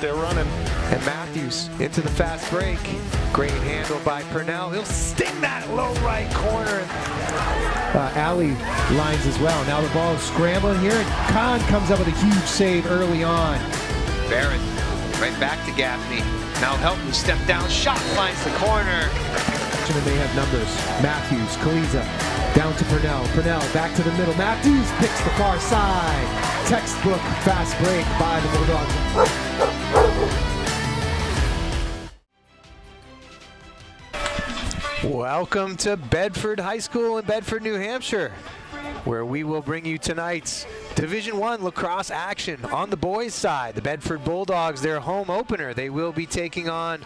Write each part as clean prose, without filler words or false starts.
They're running. And Matthews into the fast break. Great handle by Purnell. He'll sting that low right corner. Alley lines as well. Now the ball is scrambling here, and Kahn comes up with a huge save early on. Barrett right back to Gaffney. Now Helton step down, shot finds the corner. They have numbers. Matthews, Kaliza, down to Purnell. Purnell back to the middle. Matthews picks the far side. Textbook fast break by the Bulldogs. Welcome to Bedford High School in Bedford, New Hampshire, where we will bring you tonight's Division I lacrosse action. On the boys' side, the Bedford Bulldogs, their home opener. They will be taking on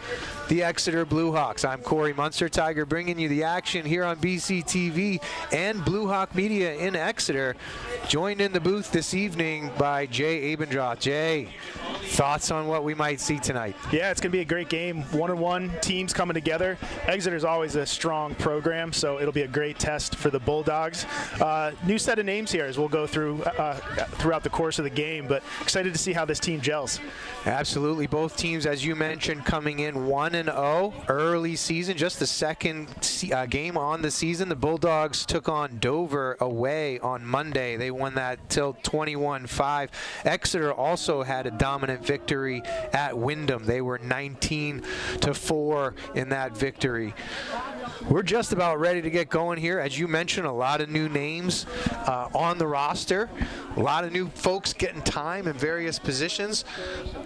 the Exeter Bluehawks. I'm Corey Munster Tiger, bringing you the action here on BCTV and Bluehawk Media in Exeter. Joined in the booth this evening by Jay Abendroth. Jay, thoughts on what we might see tonight? Yeah, it's going to be a great game. One-on-one teams coming together. Exeter's always a strong program, so it'll be a great test for the Bulldogs. New set of names here as we'll go through throughout the course of the game, but excited to see how this team gels. Absolutely. Both teams, as you mentioned, coming in 1-0 early season, just the second game on the season. The Bulldogs took on Dover away on Monday. They won that till 21-5. Exeter also had a dominant victory at Wyndham. They were 19-4 in that victory. We're just about ready to get going here. As you mentioned, a lot of new names on the roster. A lot of new folks getting time in various positions.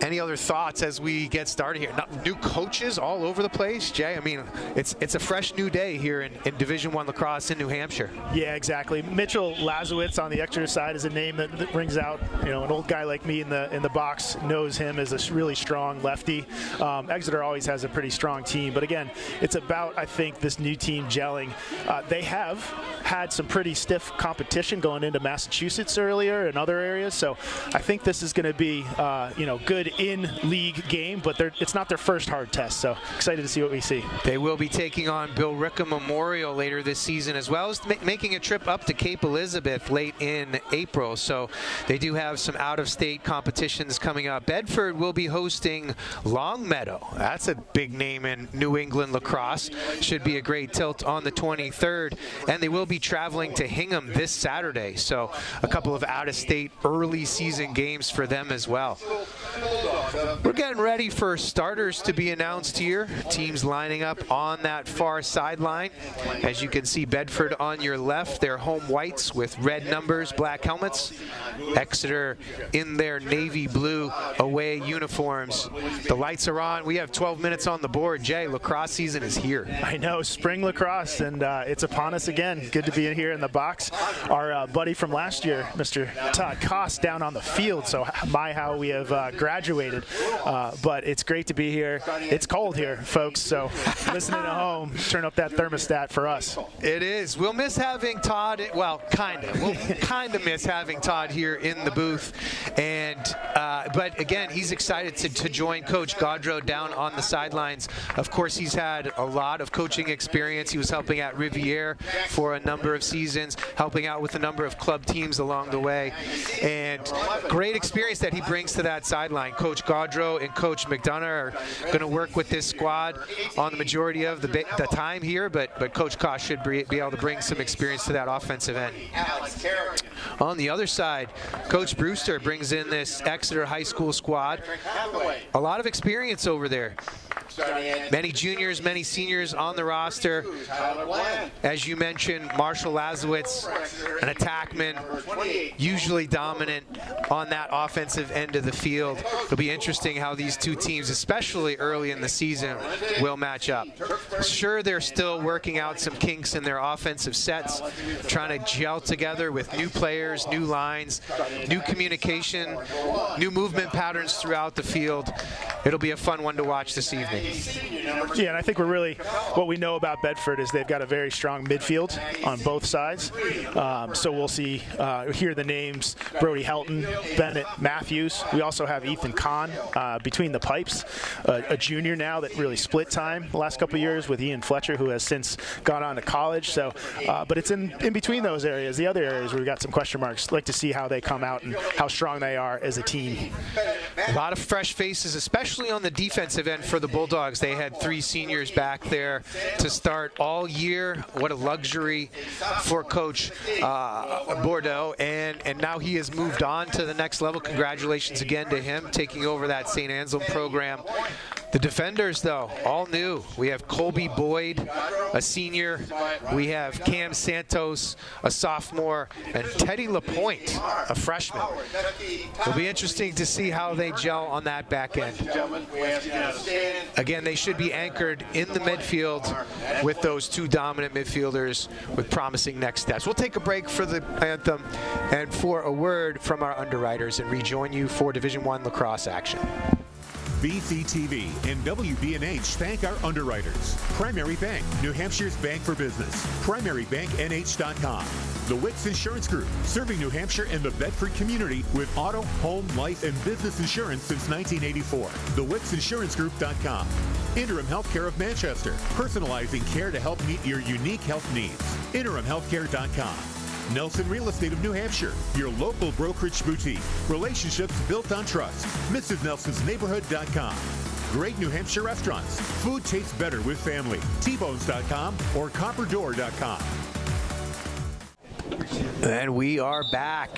Any other thoughts as we get started here? New coaches all over the place, Jay. I mean, it's a fresh new day here in Division I lacrosse in New Hampshire. Yeah, exactly. Mitchell Lazowitz on the Exeter side is a name that rings out. You know, an old guy like me in the box knows him as a really strong lefty. Exeter always has a pretty strong team, but again, it's about, I think, this new team gelling. They have had some pretty stiff competition going into Massachusetts earlier and other areas, so I think this is going to be good in-league game, but it's not their first hard test, so excited to see what we see. They will be taking on Bill Ricca Memorial later this season, as well as making a trip up to Cape Elizabeth late in April, so they do have some out-of-state competitions coming up. Bedford will be hosting Longmeadow. That's a big name in New England lacrosse. Should be a great tilt on the 23rd, and they will be traveling to Hingham this Saturday, so a couple of out-of-state early season games for them as well. We're getting ready for starters to be announced here. Teams lining up on that far sideline. As you can see, Bedford on your left, their home whites with red numbers, black helmets. Exeter in their navy blue away uniforms. The lights are on. We have 12 minutes on the board. Jay, lacrosse season is here. I know, spring lacrosse, and it's upon us again. Good to be in here in the box. Our buddy from last year, Mr. Todd Koss, down on the field, so how we have graduated. But it's great to be here. It's cold here, folks, so listening at home, turn up that thermostat for us. It is. We'll miss having Todd, well, kind of. We'll kind of miss having Todd here in the booth. And but again, he's excited to join Coach Gaudreau down on the sidelines. Of course, he's had a lot of coaching experience. He was helping at Riviere for a number of seasons, helping out with a number of club teams along the way. And great experience that he brings to that sideline. Coach Gaudreau and Coach McDonough are going to work with this squad on the majority of the time here, but Coach Koss should be able to bring some experience to that offensive end. On the other side, Coach Brewster brings in this Exeter High School squad. A lot of experience over there. Many juniors, many seniors on the roster. As you mentioned, Marshall Lazowitz, an attackman, usually dominant on that offensive end of the field. It'll be interesting how these two teams, especially early in the season, will match up. Sure, they're still working out some kinks in their offensive sets, trying to gel together with new players, new lines, new communication, new movement patterns throughout the field. It'll be a fun one to watch this evening. Yeah, and I think what we know about Bedford is they've got a very strong midfield on both sides. So we'll hear the names Brody Helton, Bennett, Matthews. We also have Ethan Kahn between the pipes, a junior now that really split time the last couple of years with Ian Fletcher, who has since gone on to college. So, but it's in between those areas, the other areas where we've got some question marks. I'd like to see how they come out and how strong they are as a team. A lot of fresh faces, especially on the defensive end for the Bulldogs. They had 3 seniors back there to start all year. What a luxury for Coach Bordeaux, and now he has moved on to the next level. Congratulations again to him, taking over that St. Anselm program. The defenders, though, all new. We have Colby Boyd, a senior. We have Cam Santos, a sophomore, and Teddy LaPointe, a freshman. It'll be interesting to see how they gel on that back end. Again, they should be anchored in the midfield with those 2 dominant midfielders with promising next steps. We'll take a break for the anthem and for a word from our underwriters and rejoin you for Division I lacrosse action. BCTV and WBNH thank our underwriters. Primary Bank, New Hampshire's bank for business. PrimaryBankNH.com. The Wicks Insurance Group, serving New Hampshire and the Bedford community with auto, home, life, and business insurance since 1984. TheWicksInsuranceGroup.com. Interim Healthcare of Manchester, personalizing care to help meet your unique health needs. InterimHealthcare.com. Nelson Real Estate of New Hampshire, your local brokerage boutique. Relationships built on trust. MrsNelsonsNeighborhood.com. Great New Hampshire restaurants. Food tastes better with family. Tbones.com or Copperdoor.com. And we are back,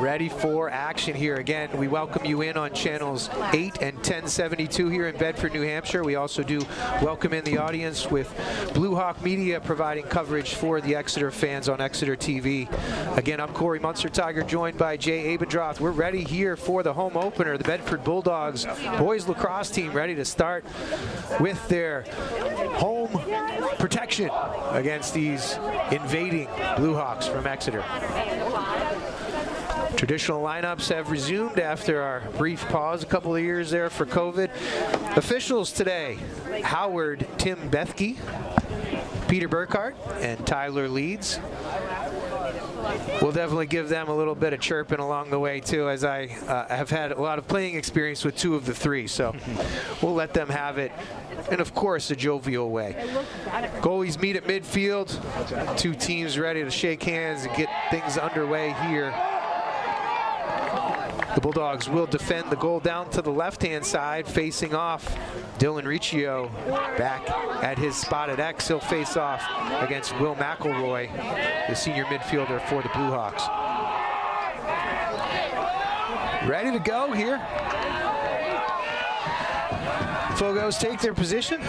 ready for action here. Again, we welcome you in on channels 8 and 1072 here in Bedford, New Hampshire. We also do welcome in the audience with Blue Hawk Media providing coverage for the Exeter fans on Exeter TV. Again, I'm Corey Munster-Tiger, joined by Jay Abendroth. We're ready here for the home opener. The Bedford Bulldogs boys lacrosse team ready to start with their home protection against these invading Blue Hawks from Exeter. Traditional lineups have resumed after our brief pause a couple of years there for COVID. Officials today: Howard Tim Bethke, Peter Burkhart, and Tyler Leeds. We'll definitely give them a little bit of chirping along the way too, as I have had a lot of playing experience with 2 of the 3, so we'll let them have it. And of course, a jovial way. Goalies meet at midfield. 2 teams ready to shake hands and get things underway here. The Bulldogs will defend the goal down to the left-hand side, facing off. Dylan Riccio back at his spot at X. He'll face off against Will McElroy, the senior midfielder for the Blue Hawks. Ready to go here. Fogos take their position.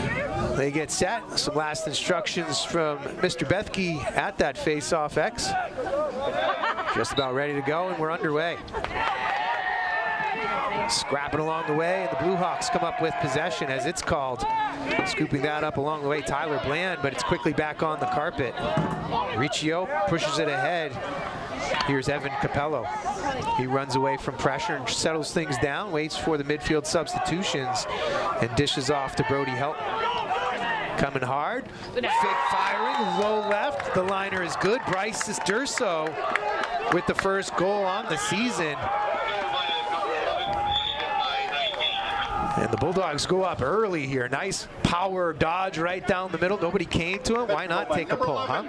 They get set. Some last instructions from Mr. Bethke at that face-off X. Just about ready to go, and we're underway. Scrapping along the way, and the Blue Hawks come up with possession as it's called. Scooping that up along the way, Tyler Bland, but it's quickly back on the carpet. Riccio pushes it ahead. Here's Evan Capello. He runs away from pressure and settles things down, waits for the midfield substitutions, and dishes off to Brody Helton. Coming hard, fake firing, low left. The liner is good. Bryce Durso with the first goal on the season. And the Bulldogs go up early here. Nice power dodge right down the middle. Nobody came to him. Why not take a pull, huh?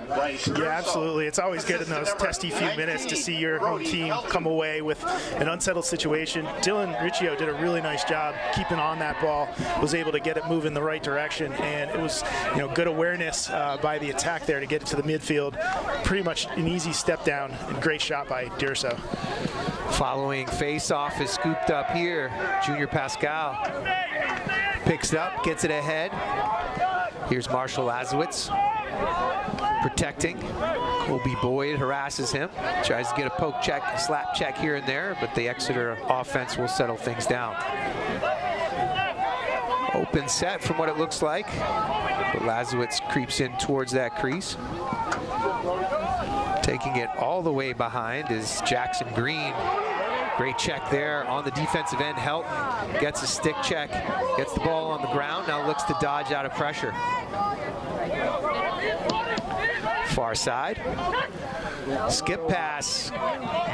Yeah, absolutely. It's always good in those testy few minutes to see your home team come away with an unsettled situation. Dylan Riccio did a really nice job keeping on that ball, was able to get it moving the right direction, and it was, good awareness by the attack there to get it to the midfield. Pretty much an easy step down, and great shot by Durso. Following face-off is scooped up here. Junior Pascal picks it up, gets it ahead. Here's Marshall Lazowitz protecting. Colby Boyd harasses him, tries to get a poke check, slap check here and there, but the Exeter offense will settle things down. Open set from what it looks like, but Lazowitz creeps in towards that crease. Taking it all the way behind is Jackson Green. Great check there on the defensive end. Helton gets a stick check, gets the ball on the ground, now looks to dodge out of pressure. Far side. Skip pass.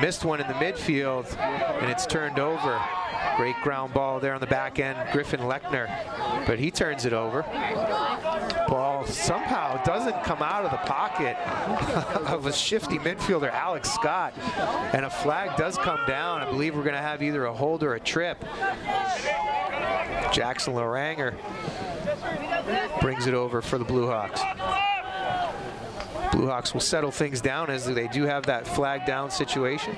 Missed one in the midfield, and it's turned over. Great ground ball there on the back end, Griffin Lechner, but he turns it over. Ball somehow doesn't come out of the pocket of a shifty midfielder, Alex Scott, and a flag does come down. I believe we're going to have either a hold or a trip. Jackson Loranger brings it over for the Blue Hawks. Blue Hawks will settle things down as they do have that flag down situation.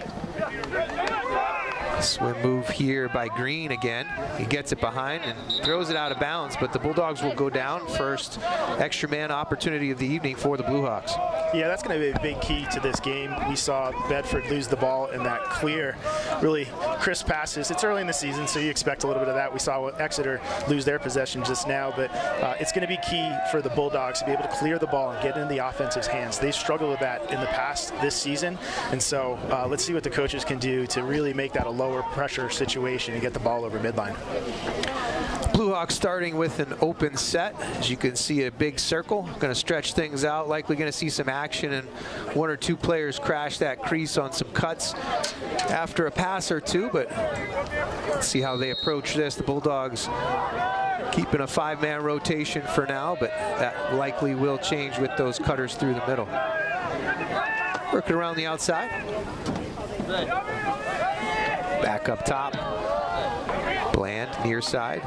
Swim move here by Green again. He gets it behind and throws it out of bounds, but the Bulldogs will go down. First extra man opportunity of the evening for the Blue Hawks. Yeah, that's going to be a big key to this game. We saw Bedford lose the ball in that clear, really crisp passes. It's early in the season, so you expect a little bit of that. We saw Exeter lose their possession just now, but it's going to be key for the Bulldogs to be able to clear the ball and get in the offensive's hands. They've struggled with that in the past this season, and so let's see what the coaches can do to really make that a lower pressure situation and get the ball over midline. Blue Hawks starting with an open set. As you can see, a big circle. Going to stretch things out. Likely going to see some action, and one or two players crash that crease on some cuts after a pass or two, but let's see how they approach this. The Bulldogs keeping a 5-man rotation for now, but that likely will change with those cutters through the middle. Working around the outside. Back up top. Bland, near side.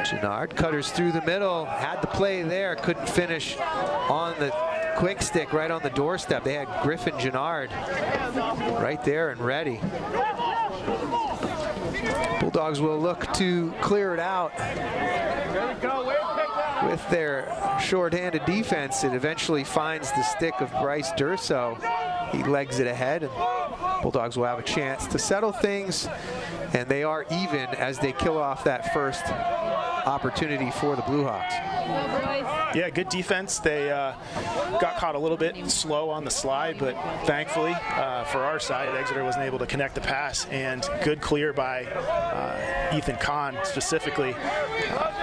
Gennard cutters through the middle. Had the play there. Couldn't finish on the quick stick right on the doorstep. They had Griffin Gennard right there and ready. Bulldogs will look to clear it out with their short-handed defense. It eventually finds the stick of Bryce Durso. He legs it ahead, and Bulldogs will have a chance to settle things, and they are even as they kill off that first opportunity for the Blue Hawks. Yeah, good defense. They got caught a little bit slow on the slide, but thankfully for our side, Exeter wasn't able to connect the pass, and good clear by Ethan Kahn specifically.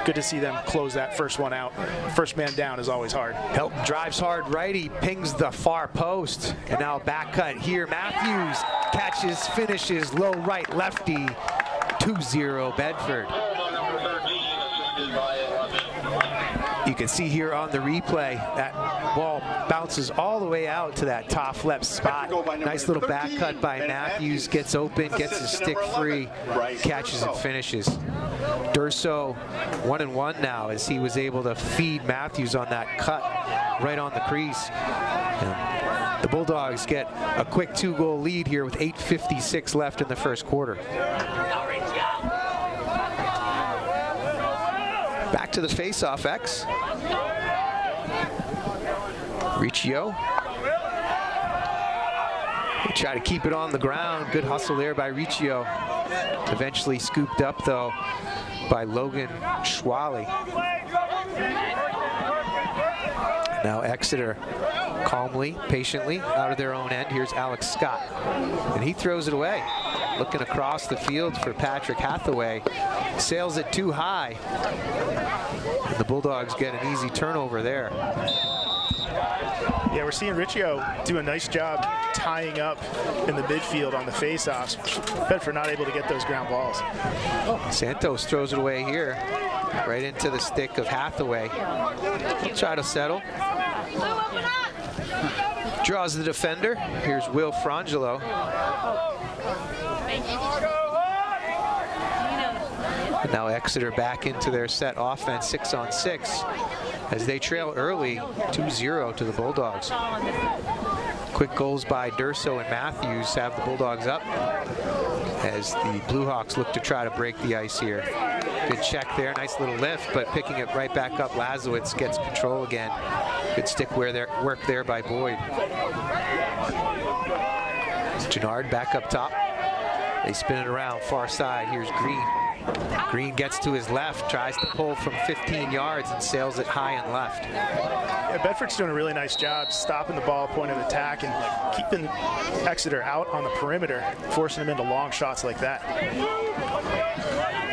Good to see them close that first one out. First man down is always hard. Helton drives hard right. He pings the far post, and now back cut here. Matthews catches, finishes, low right lefty. 2-0 Bedford. You can see here on the replay that ball bounces all the way out to that top left spot. Nice little back cut by Matthews. Gets open, gets his stick free, catches and finishes. Durso 1-1 now as he was able to feed Matthews on that cut right on the crease. And the Bulldogs get a quick 2-goal lead here with 8:56 left in the first quarter. Back to the face-off X. Riccio. They try to keep it on the ground. Good hustle there by Riccio. Eventually scooped up, though, by Logan Schwally. Now Exeter calmly, patiently, out of their own end. Here's Alex Scott. And he throws it away. Looking across the field for Patrick Hathaway. Sails it too high. And the Bulldogs get an easy turnover there. Yeah, we're seeing Riccio do a nice job tying up in the midfield on the face-offs. Bedford not able to get those ground balls. Santos throws it away here, right into the stick of Hathaway. He'll try to settle. Draws the defender. Here's Will Frangelo. And now Exeter back into their set offense, 6-on-6, as they trail early, 2-0 to the Bulldogs. Quick goals by Durso and Matthews have the Bulldogs up as the Blue Hawks look to try to break the ice here. Good check there, nice little lift, but picking it right back up, Lazowitz gets control again. Good stick work there by Boyd. Gennard back up top. They spin it around, far side. Here's Green. Green gets to his left, tries to pull from 15 yards and sails it high and left. Yeah, Bedford's doing a really nice job stopping the ball, point of attack, and keeping Exeter out on the perimeter, forcing them into long shots like that.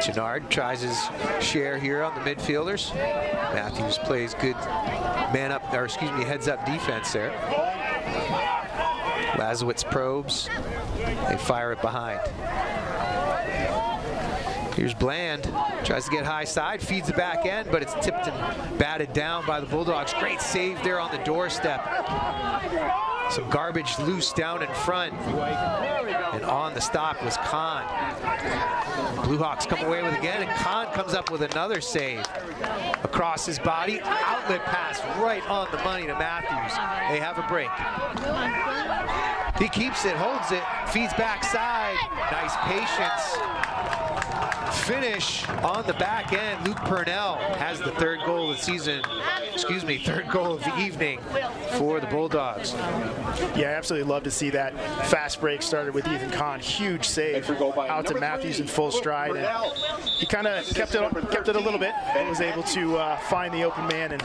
Gennard tries his share here on the midfielders. Matthews plays good heads up defense there. Lazowitz probes. They fire it behind. Here's Bland, tries to get high side, feeds the back end, but it's tipped and batted down by the Bulldogs. Great save there on the doorstep. Some garbage loose down in front, and on the stop was Kahn. Bluehawks come away with again, and Kahn comes up with another save. Across his body, outlet pass right on the money to Matthews. They have a break. He keeps it, holds it, feeds backside. Nice patience. Finish on the back end. Luke Purnell has the third goal of the season, third goal of the evening for the Bulldogs. Yeah, I absolutely love to see that fast break started with Ethan Kahn. Huge save out to Matthews in full stride. And he kind of kept it a little bit and was able to find the open man and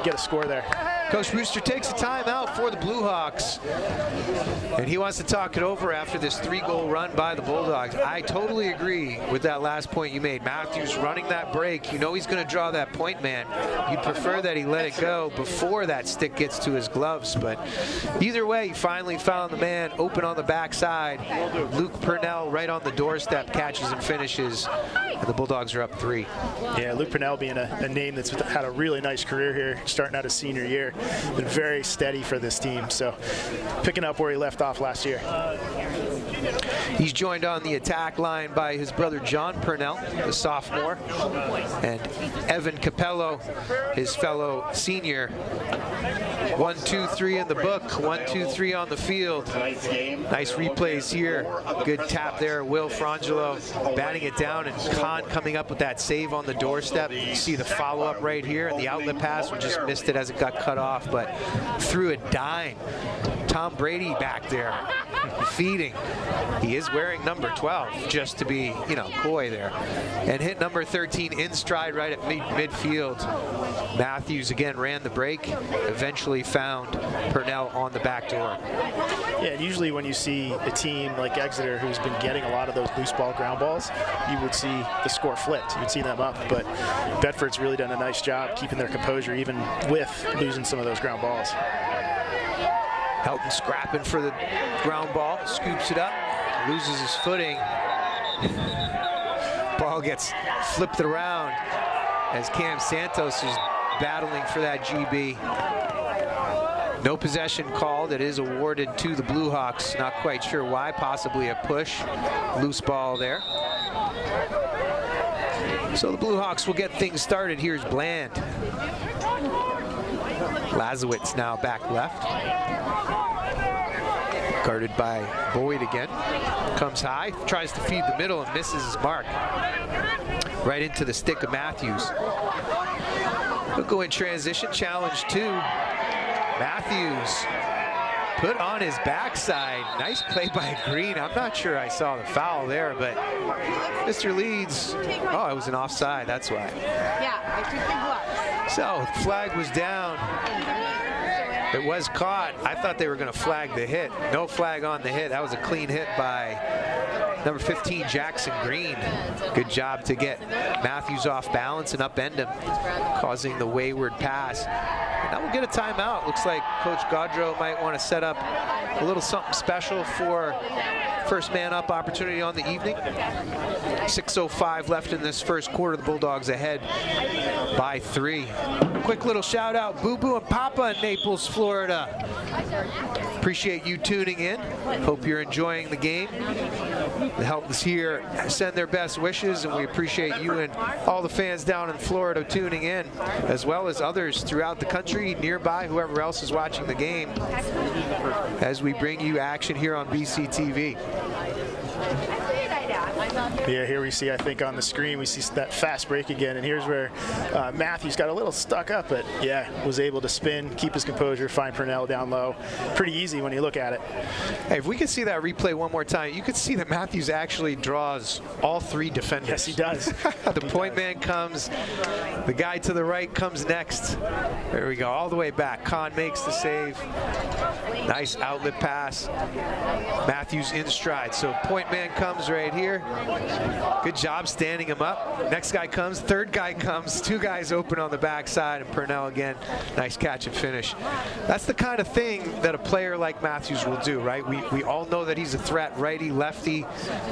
get a score there. Coach Brewster takes a timeout for the Bluehawks, and he wants to talk it over after this 3-goal run by the Bulldogs. I totally agree with that last point you made. Matthews running that break, you know he's going to draw that point man. You'd prefer that he let it go before that stick gets to his gloves, but either way, he finally found the man open on the backside. Luke Purnell right on the doorstep, catches and finishes, and the Bulldogs are up 3. Yeah, Luke Purnell being a name that's had a really nice career here, starting out his senior year. Been very steady for this team, so picking up where he left off last year. He's joined on the attack line by his brother John Purnell, the sophomore, and Evan Capello, his fellow senior. 1, 2, 3 in the book, 1, 2, 3 on the field. Nice replays here. Good tap there, Will Frangelo batting it down, and Kahn coming up with that save on the doorstep. You see the follow-up right here, and the outlet pass, we just missed it as it got cut off, but threw a dime. Tom Brady back there, feeding. He is wearing number 12, just to be, coy there. And hit number 13 in stride right at midfield. Matthews again ran the break, eventually found Purnell on the back door. Yeah, and usually when you see a team like Exeter who's been getting a lot of those loose ball ground balls, you would see the score flipped. You'd see them up, but Bedford's really done a nice job keeping their composure even with losing some of those ground balls. Helton scrapping for the ground ball, scoops it up, loses his footing. Ball gets flipped around as Cam Santos is battling for that GB. No possession called. It is awarded to the Bluehawks. Not quite sure why, possibly a push. Loose ball there. So the Bluehawks will get things started. Here's Bland. Lazowitz now back left. Guarded by Boyd again. Comes high, tries to feed the middle and misses his mark. Right into the stick of Matthews. We'll go in transition, challenge 2. Matthews put on his backside. Nice play by Green. I'm not sure I saw the foul there, but Mr. Leeds, oh, it was an offside, that's why. Yeah, I took the glove. So, flag was down. It was caught. I thought they were going to flag the hit. No flag on the hit. That was a clean hit by number 15, Jackson Green. Good job to get Matthews off balance and upend him, causing the wayward pass. And now we'll get a timeout. Looks like Coach Gaudreau might want to set up a little something special for first man up opportunity on the evening. 6:05 left in this first quarter. The Bulldogs ahead by 3. Quick little shout out, Boo Boo and Papa in Naples, Florida. Appreciate you tuning in. Hope you're enjoying the game. The Heltons here send their best wishes, and we appreciate you and all the fans down in Florida tuning in, as well as others throughout the country, nearby, whoever else is watching the game, as we bring you action here on BCTV. Yeah, here we see, I think on the screen, we see that fast break again, and here's where Matthews got a little stuck up, but yeah, was able to spin, keep his composure, find Purnell down low. Pretty easy when you look at it. Hey, if we could see that replay one more time, you could see that Matthews actually draws all 3 defenders. Yes, he does. The point man comes, the guy to the right comes next. There we go, all the way back. Kahn makes the save. Nice outlet pass. Matthews in stride. So point man comes right here. Good job standing him up. Next guy comes, third guy comes, 2 guys open on the backside, and Purnell again, nice catch and finish. That's the kind of thing that a player like Matthews will do, right? We all know that he's a threat, righty, lefty.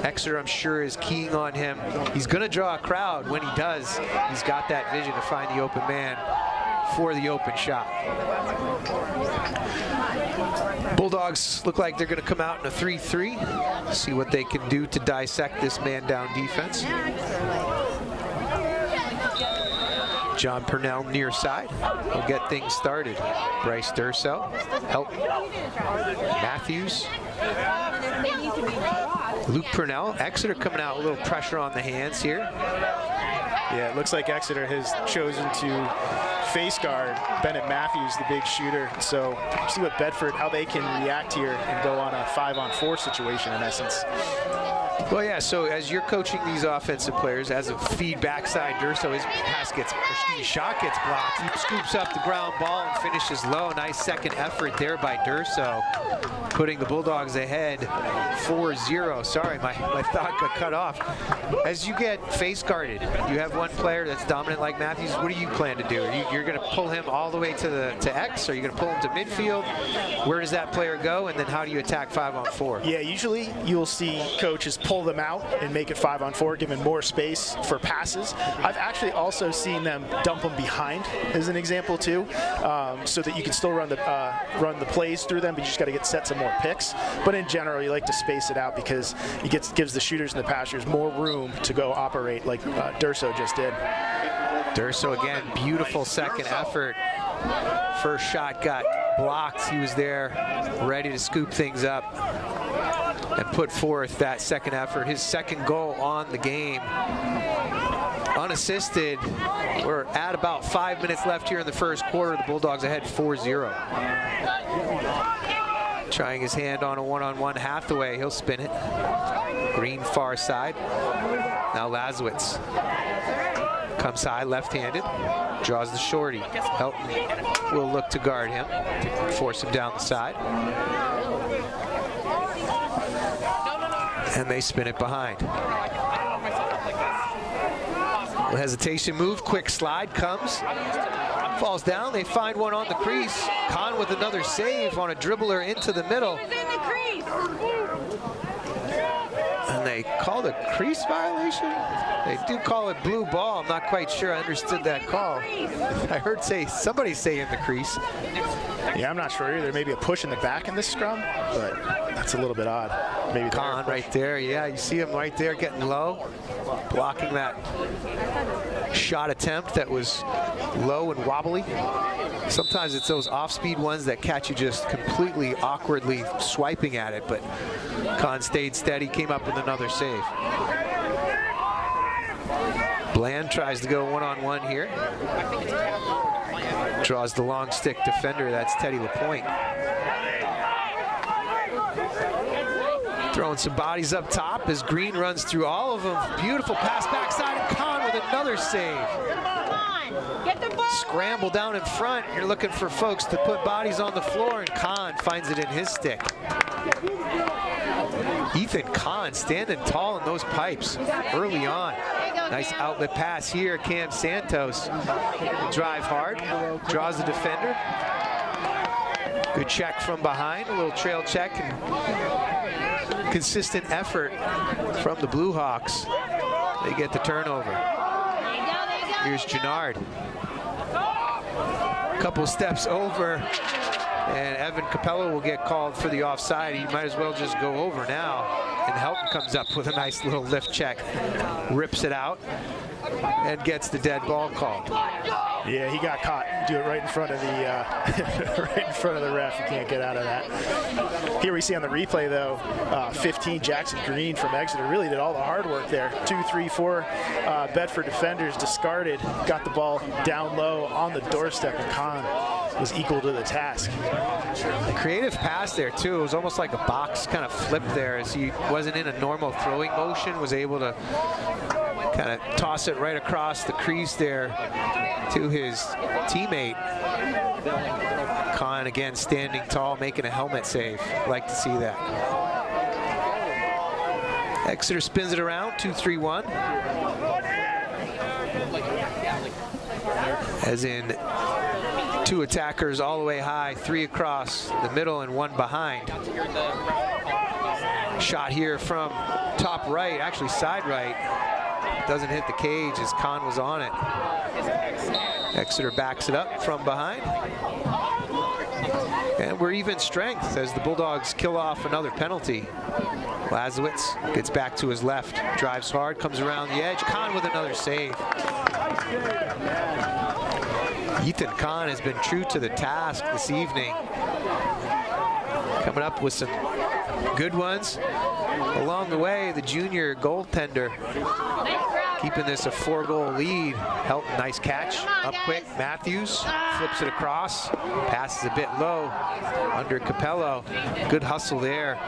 Exeter, I'm sure, is keying on him. He's going to draw a crowd. When he does, he's got that vision to find the open man for the open shot. Bulldogs look like they're going to come out in a 3-3. See what they can do to dissect this man-down defense. John Purnell near side will get things started. Bryce Durso, help. Matthews. Luke Purnell. Exeter coming out with a little pressure on the hands here. Yeah, it looks like Exeter has chosen to face guard Bennett Matthews, the big shooter. So see what Bedford, how they can react here and go on a 5-on-4 situation in essence. Well, yeah, so as you're coaching these offensive players, as a feed backside, Durso, his shot gets blocked. He scoops up the ground ball and finishes low. Nice second effort there by Durso, putting the Bulldogs ahead 4-0. Sorry, my thought got cut off. As you get face guarded, you have one player that's dominant like Matthews. What do you plan to do? You're going to pull him all the way to X, or are you going to pull him to midfield? Where does that player go, and then how do you attack 5-on-4? Yeah, usually you'll see coaches pull them out and make it 5-on-4, giving more space for passes. I've actually also seen them dump them behind as an example too, so that you can still run the plays through them, but you just got to get set some more picks. But in general, you like to space it out because it gives the shooters and the passers more room to go operate like Durso just did. Durso again, beautiful second effort. First shot got blocked. He was there ready to scoop things up and put forth that second effort. His second goal on the game. Unassisted. We're at about 5 minutes left here in the first quarter. The Bulldogs ahead 4-0. Trying his hand on a one-on-one. Hathaway, he'll spin it. Green far side. Now Lazowitz comes high, left-handed. Draws the shorty. Helton will look to guard him. Force him down the side. And they spin it behind. Hesitation move, quick slide comes. Falls down, they find one on the crease. Kahn with another save on a dribbler into the middle. And they called a crease violation? They do call it blue ball. I'm not quite sure I understood that call. I heard somebody say in the crease. Yeah, I'm not sure either. Maybe a push in the back in this scrum, but that's a little bit odd. Maybe Kahn right there. Yeah, you see him right there getting low, blocking that shot attempt that was low and wobbly. Sometimes it's those off-speed ones that catch you just completely awkwardly swiping at it, but Kahn stayed steady, came up with another save. Bland tries to go one-on-one here. Draws the long stick defender, that's Teddy LaPointe. Throwing some bodies up top as Green runs through all of them. Beautiful pass backside, and Kahn with another save. Get the ball. Scramble down in front. You're looking for folks to put bodies on the floor, and Kahn finds it in his stick. Ethan Kahn standing tall in those pipes early on. Nice outlet pass here. Cam Santos drive hard, draws the defender. Good check from behind, a little trail check, and consistent effort from the Blue Hawks. They get the turnover. Here's Gennard. Couple steps over, and Evan Capello will get called for the offside. He might as well just go over now. And Helton comes up with a nice little lift check, rips it out. and gets the dead ball called. Yeah, he got caught. Do it right in front of the right in front of the ref. You can't get out of that. Here we see on the replay though, 15 Jackson Green from Exeter really did all the hard work there. 2, 3, 4 Bedford defenders discarded, got the ball down low on the doorstep, and Kahn was equal to the task. A creative pass there too. It was almost like a box kind of flip there, as he wasn't in a normal throwing motion, was able to kind of toss it right across the crease there to his teammate. Kahn again standing tall, making a helmet save. Like to see that. Exeter spins it around, 2-3-1. As in 2 attackers all the way high, 3 across the middle and 1 behind. Shot here from top right, actually side right. Doesn't hit the cage as Kahn was on it. Exeter backs it up from behind. And we're even strength as the Bulldogs kill off another penalty. Lazowitz gets back to his left, drives hard, comes around the edge. Kahn with another save. Ethan Kahn has been true to the task this evening. Coming up with some good ones. Along the way, the junior goaltender keeping this a 4-goal lead. Helton, nice catch, up quick. Matthews flips it across, passes a bit low under Capello. Good hustle there.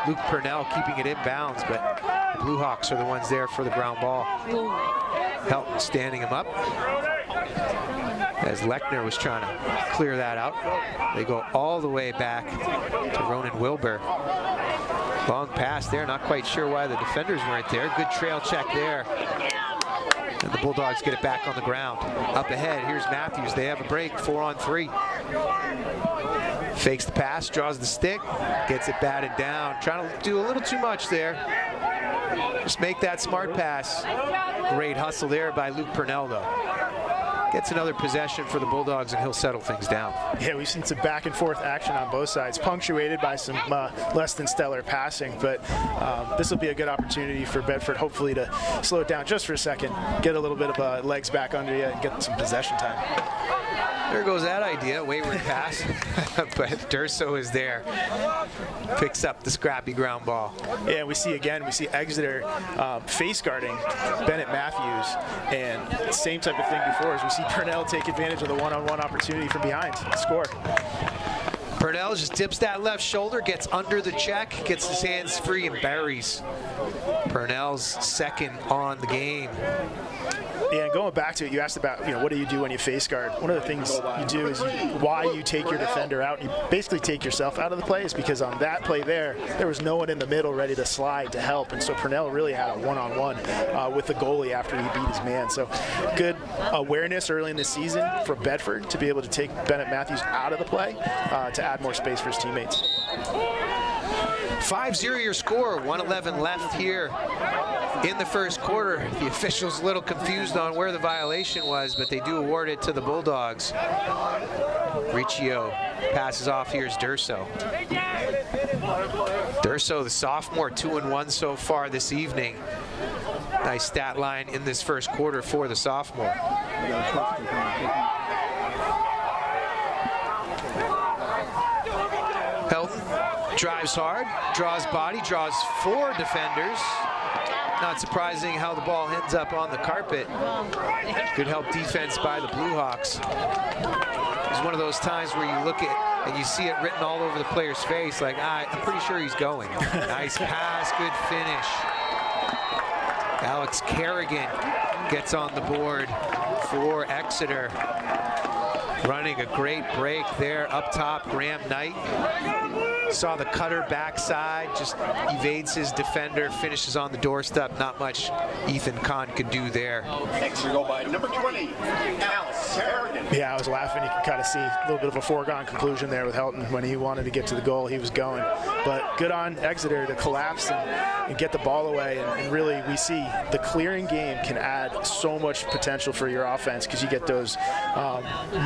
Luke Purnell keeping it inbounds, but the Blue Hawks are the ones there for the ground ball. Helton standing him up as Lechner was trying to clear that out. They go all the way back to Ronan Wilbur. Long pass there, not quite sure why the defenders weren't there. Good trail check there. And the Bulldogs get it back on the ground. Up ahead, here's Matthews. They have a break, 4-on-3. Fakes the pass, draws the stick, gets it batted down. Trying to do a little too much there. Just make that smart pass. Great hustle there by Luke Purnell, though. Gets another possession for the Bulldogs, and he'll settle things down. Yeah, we've seen some back and forth action on both sides, punctuated by some less than stellar passing, but this will be a good opportunity for Bedford, hopefully, to slow it down just for a second, get a little bit of legs back under you, and get some possession time. There goes that idea, wayward pass, but Durso is there. Picks up the scrappy ground ball. Yeah, we see Exeter face guarding Bennett Matthews, and same type of thing before as we see Purnell take advantage of the one-on-one opportunity from behind to score. Purnell just dips that left shoulder, gets under the check, gets his hands free, and buries. Purnell's second on the game. Yeah, and going back to it, you asked about, what do you do when you face guard? One of the things you do is why you take your defender out. You basically take yourself out of the play is because on that play there was no one in the middle ready to slide to help, and so Purnell really had a one-on-one with the goalie after he beat his man. So good awareness early in the season for Bedford to be able to take Bennett Matthews out of the play to add more space for his teammates. 5-0 your score, 1:11 left here in the first quarter. The officials a little confused on where the violation was, but they do award it to the Bulldogs. Riccio passes off. Here's Durso. Durso, the sophomore, 2-1 so far this evening. Nice stat line in this first quarter for the sophomore. Helton drives hard, draws body, draws 4 defenders. Not surprising how the ball ends up on the carpet. Good help defense by the Blue Hawks. It's one of those times where you look at and you see it written all over the player's face, like, I'm pretty sure he's going. Nice pass, good finish. Alex Kerrigan gets on the board for Exeter. Running a great break there up top. Graham Knight saw the cutter backside, just evades his defender, finishes on the doorstep. Not much Ethan Kahn could do there. Exeter go by number 20, Alex Kerrigan. Yeah, I was laughing. You can kind of see a little bit of a foregone conclusion there with Helton. When he wanted to get to the goal, he was going. But good on Exeter to collapse and get the ball away. And really, we see the clearing game can add so much potential for your offense because you get those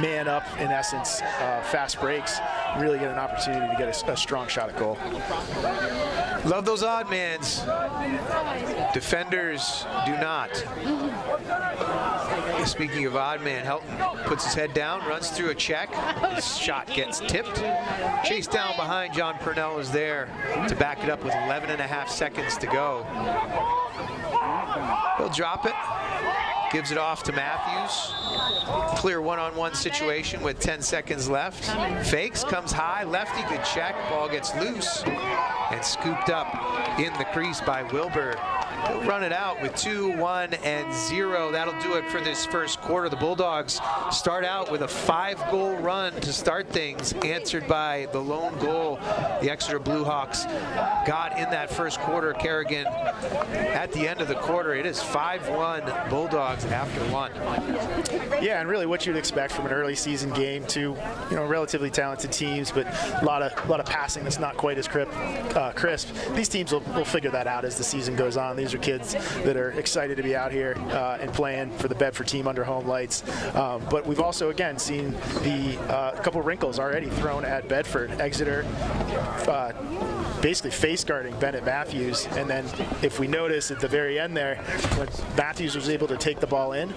man up, in essence, fast breaks. Really get an opportunity to get a strong shot at goal. Love those odd mans. Defenders do not. Speaking of odd man, Helton puts his head down, runs through a check. His shot gets tipped. Chase down behind John Purnell is there to back it up with 11.5 seconds to go. He'll drop it. Gives it off to Matthews. Clear one-on-one situation with 10 seconds left. Fakes, comes high, lefty, good check. Ball gets loose and scooped up in the crease by Wilbur. He'll run it out with 2, 1, and 0. That'll do it for this first quarter. The Bulldogs start out with a 5-goal run to start things, answered by the lone goal the Exeter Bluehawks got in that first quarter. Kerrigan at the end of the quarter. It is 5-1 Bulldogs after 1. Yeah, and really what you'd expect from an early season game. Two, relatively talented teams, but a lot of passing that's not quite as crisp. These teams will figure that out as the season goes on. These are kids that are excited to be out here and playing for the Bedford team under home lights. But we've also, again, seen the couple wrinkles already thrown at Bedford. Exeter basically face guarding Bennett Matthews, and then if we notice at the very end there, when Matthews was able to take the ball in,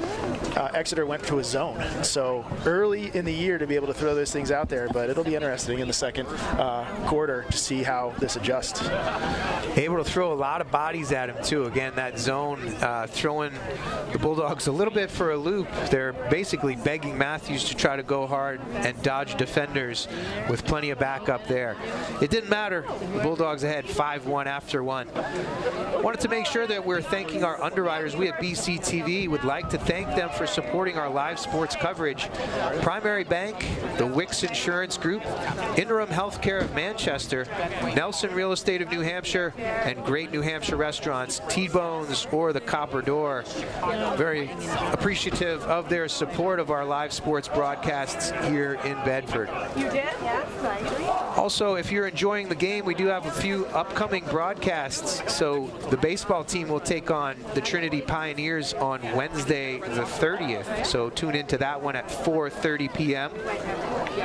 Exeter went to a zone. So early in the year to be able to throw those things out there, but it'll be interesting in the second quarter to see how this adjusts. Able to throw a lot of bodies at him too. Again, that zone throwing the Bulldogs a little bit for a loop. They're basically begging Matthews to try to go hard and dodge defenders with plenty of backup there. It didn't matter. The Bulldogs ahead 5-1 after 1. Wanted to make sure that we're thanking our underwriters. We at BCTV would like to thank them for supporting our live sports coverage. Primary Bank, the Wicks Insurance Group, Interim Healthcare of Manchester, Nelson Real Estate of New Hampshire, and Great New Hampshire Restaurants, T-Bones or the Copper Door. Very appreciative of their support of our live sports broadcasts here in Bedford. You did? Yes. Also, if you're enjoying the game, we do have a few upcoming broadcasts. So the baseball team will take on the Trinity Pioneers on Wednesday the 30th. So tune into that one at 4:30 p.m.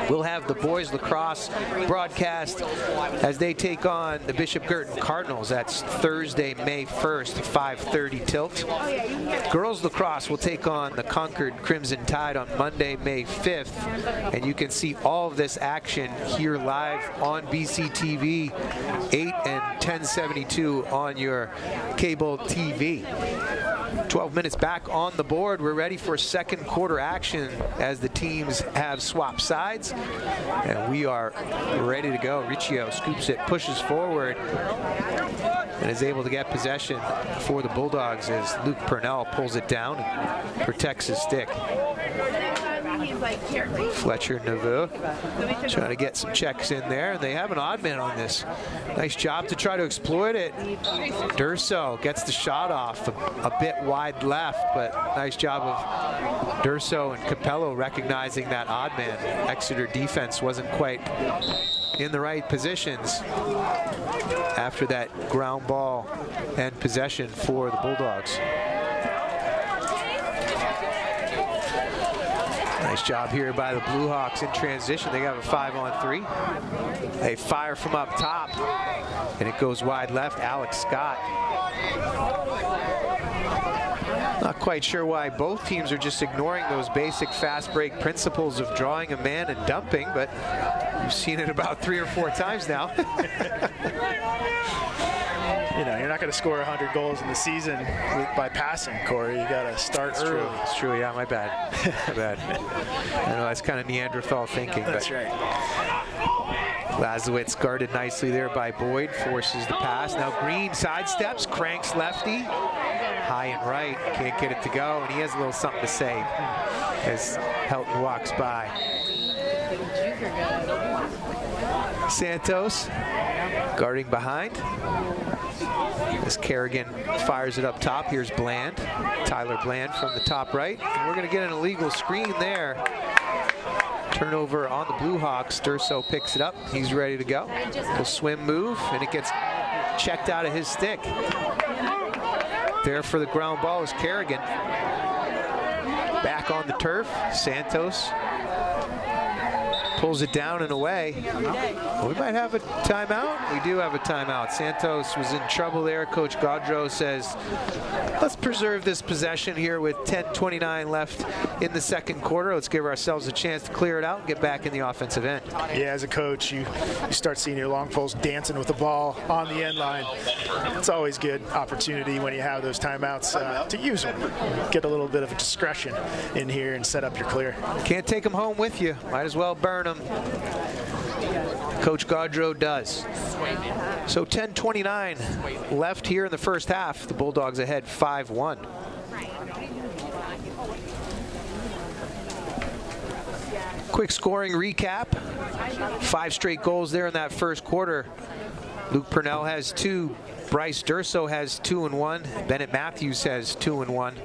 We'll have the boys lacrosse broadcast as they take on the Bishop Girton Cardinals. That's Thursday, May 1st, 5:30 tilt. Girls lacrosse will take on the Concord Crimson Tide on Monday, May 5th. And you can see all of this action here live on BCTV, 8 and 1072 on your cable TV. 12 minutes back on the board. We're ready for second quarter action as the teams have swapped sides. And we are ready to go. Riccio scoops it, pushes forward, and is able to get possession for the Bulldogs as Luke Purnell pulls it down and protects his stick. Fletcher Nauvoo trying to get some checks in there, and they have an odd man on this. Nice job to try to exploit it. Durso gets the shot off a bit wide left, but nice job of Durso and Capello recognizing that odd man. Exeter defense wasn't quite in the right positions after that ground ball and possession for the Bulldogs. Nice job here by the Bluehawks in transition. They got a 5-on-3. They fire from up top, and it goes wide left. Alex Scott. Not quite sure why both teams are just ignoring those basic fast break principles of drawing a man and dumping, but we've seen it about 3 or 4 times now. You're not going to score 100 goals in the season by passing, Corey. You got to start early. It's true. Yeah, my bad. My bad. I know that's kind of Neanderthal thinking. That's right. Lazowitz guarded nicely there by Boyd, forces the pass. Now Green sidesteps, cranks lefty, high and right, can't get it to go, and he has a little something to say as Helton walks by. Santos guarding behind as Kerrigan fires it up top. Here's Bland, Tyler Bland from the top right, and we're going to get an illegal screen there. Turnover on the Bluehawks. Durso picks it up. He's ready to go. Little swim move, and it gets checked out of his stick. There for the ground ball is Kerrigan. Back on the turf, Santos Pulls it down and away. We might have a timeout. We do have a timeout. Santos was in trouble there. Coach Gaudreau says, let's preserve this possession here with 10:29 left in the second quarter. Let's give ourselves a chance to clear it out and get back in the offensive end. Yeah, as a coach, you start seeing your long poles dancing with the ball on the end line. It's always good opportunity when you have those timeouts to use them. Get a little bit of discretion in here and set up your clear. Can't take them home with you. Might as well burn them. Coach Gaudreau does. So 10:29 left here in the first half. The Bulldogs ahead 5-1. Quick scoring recap. 5 straight goals there in that first quarter. Luke Purnell has 2. Bryce Durso has 2 and 1. Bennett Matthews has 2 and 1.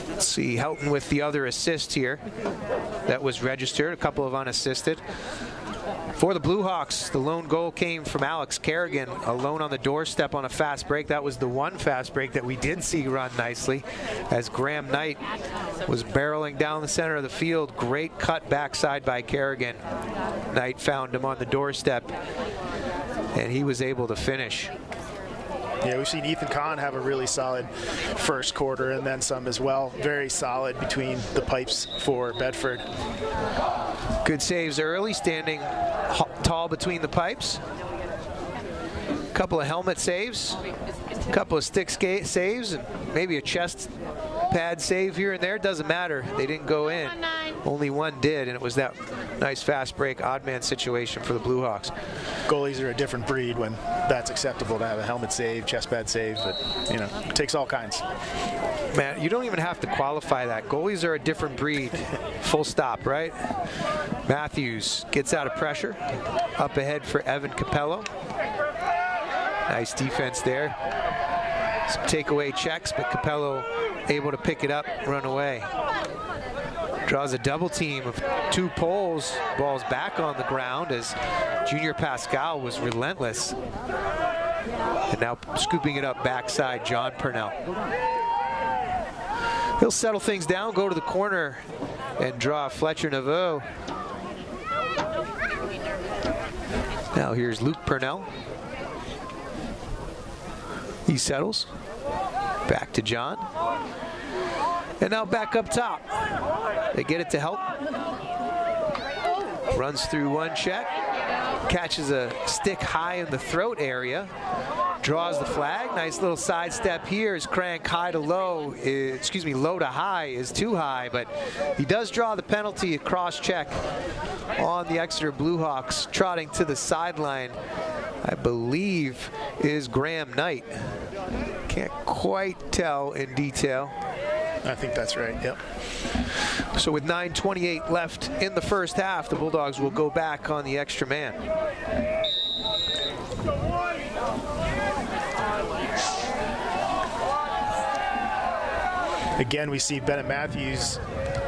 Let's see, Helton with the other assist here. That was registered, a couple of unassisted. For the Blue Hawks, the lone goal came from Alex Kerrigan, alone on the doorstep on a fast break. That was the one fast break that we did see run nicely, as Graham Knight was barreling down the center of the field. Great cut backside by Kerrigan. Knight found him on the doorstep, and he was able to finish. Yeah, we've seen Ethan Kahn have a really solid first quarter and then some as well. Very solid between the pipes for Bedford. Good saves early, standing tall between the pipes. Couple of helmet saves, couple of stick saves, and maybe a chest pad save here and there. Doesn't matter. They didn't go in. Only one did, and it was that nice fast break, odd man situation for the Blue Hawks. Goalies are a different breed when that's acceptable to have a helmet save, chest pad save, but you know, it takes all kinds. Man, you don't even have to qualify that. Goalies are a different breed. Full stop, right? Matthews gets out of pressure. Up ahead for Evan Capello. Nice defense there. Some takeaway checks, but Capello able to pick it up, run away. Draws a double team of 2 poles. Ball's back on the ground as Junior Pascal was relentless. And now scooping it up backside, John Purnell. He'll settle things down, go to the corner, and draw Fletcher Naveau. Now here's Luke Purnell. He settles. Back to John. And now back up top. They get it to help. Runs through one check. Catches a stick high in the throat area. Draws the flag. Nice little sidestep here as crank high to low. Low to high is too high, but he does draw the penalty. A cross check on the Exeter Blue Hawks. Trotting to the sideline, I believe, is Graham Knight. Can't quite tell in detail. I think that's right, yep. So with 9:28 left in the first half, the Bulldogs will go back on the extra man. Again, we see Bennett Matthews.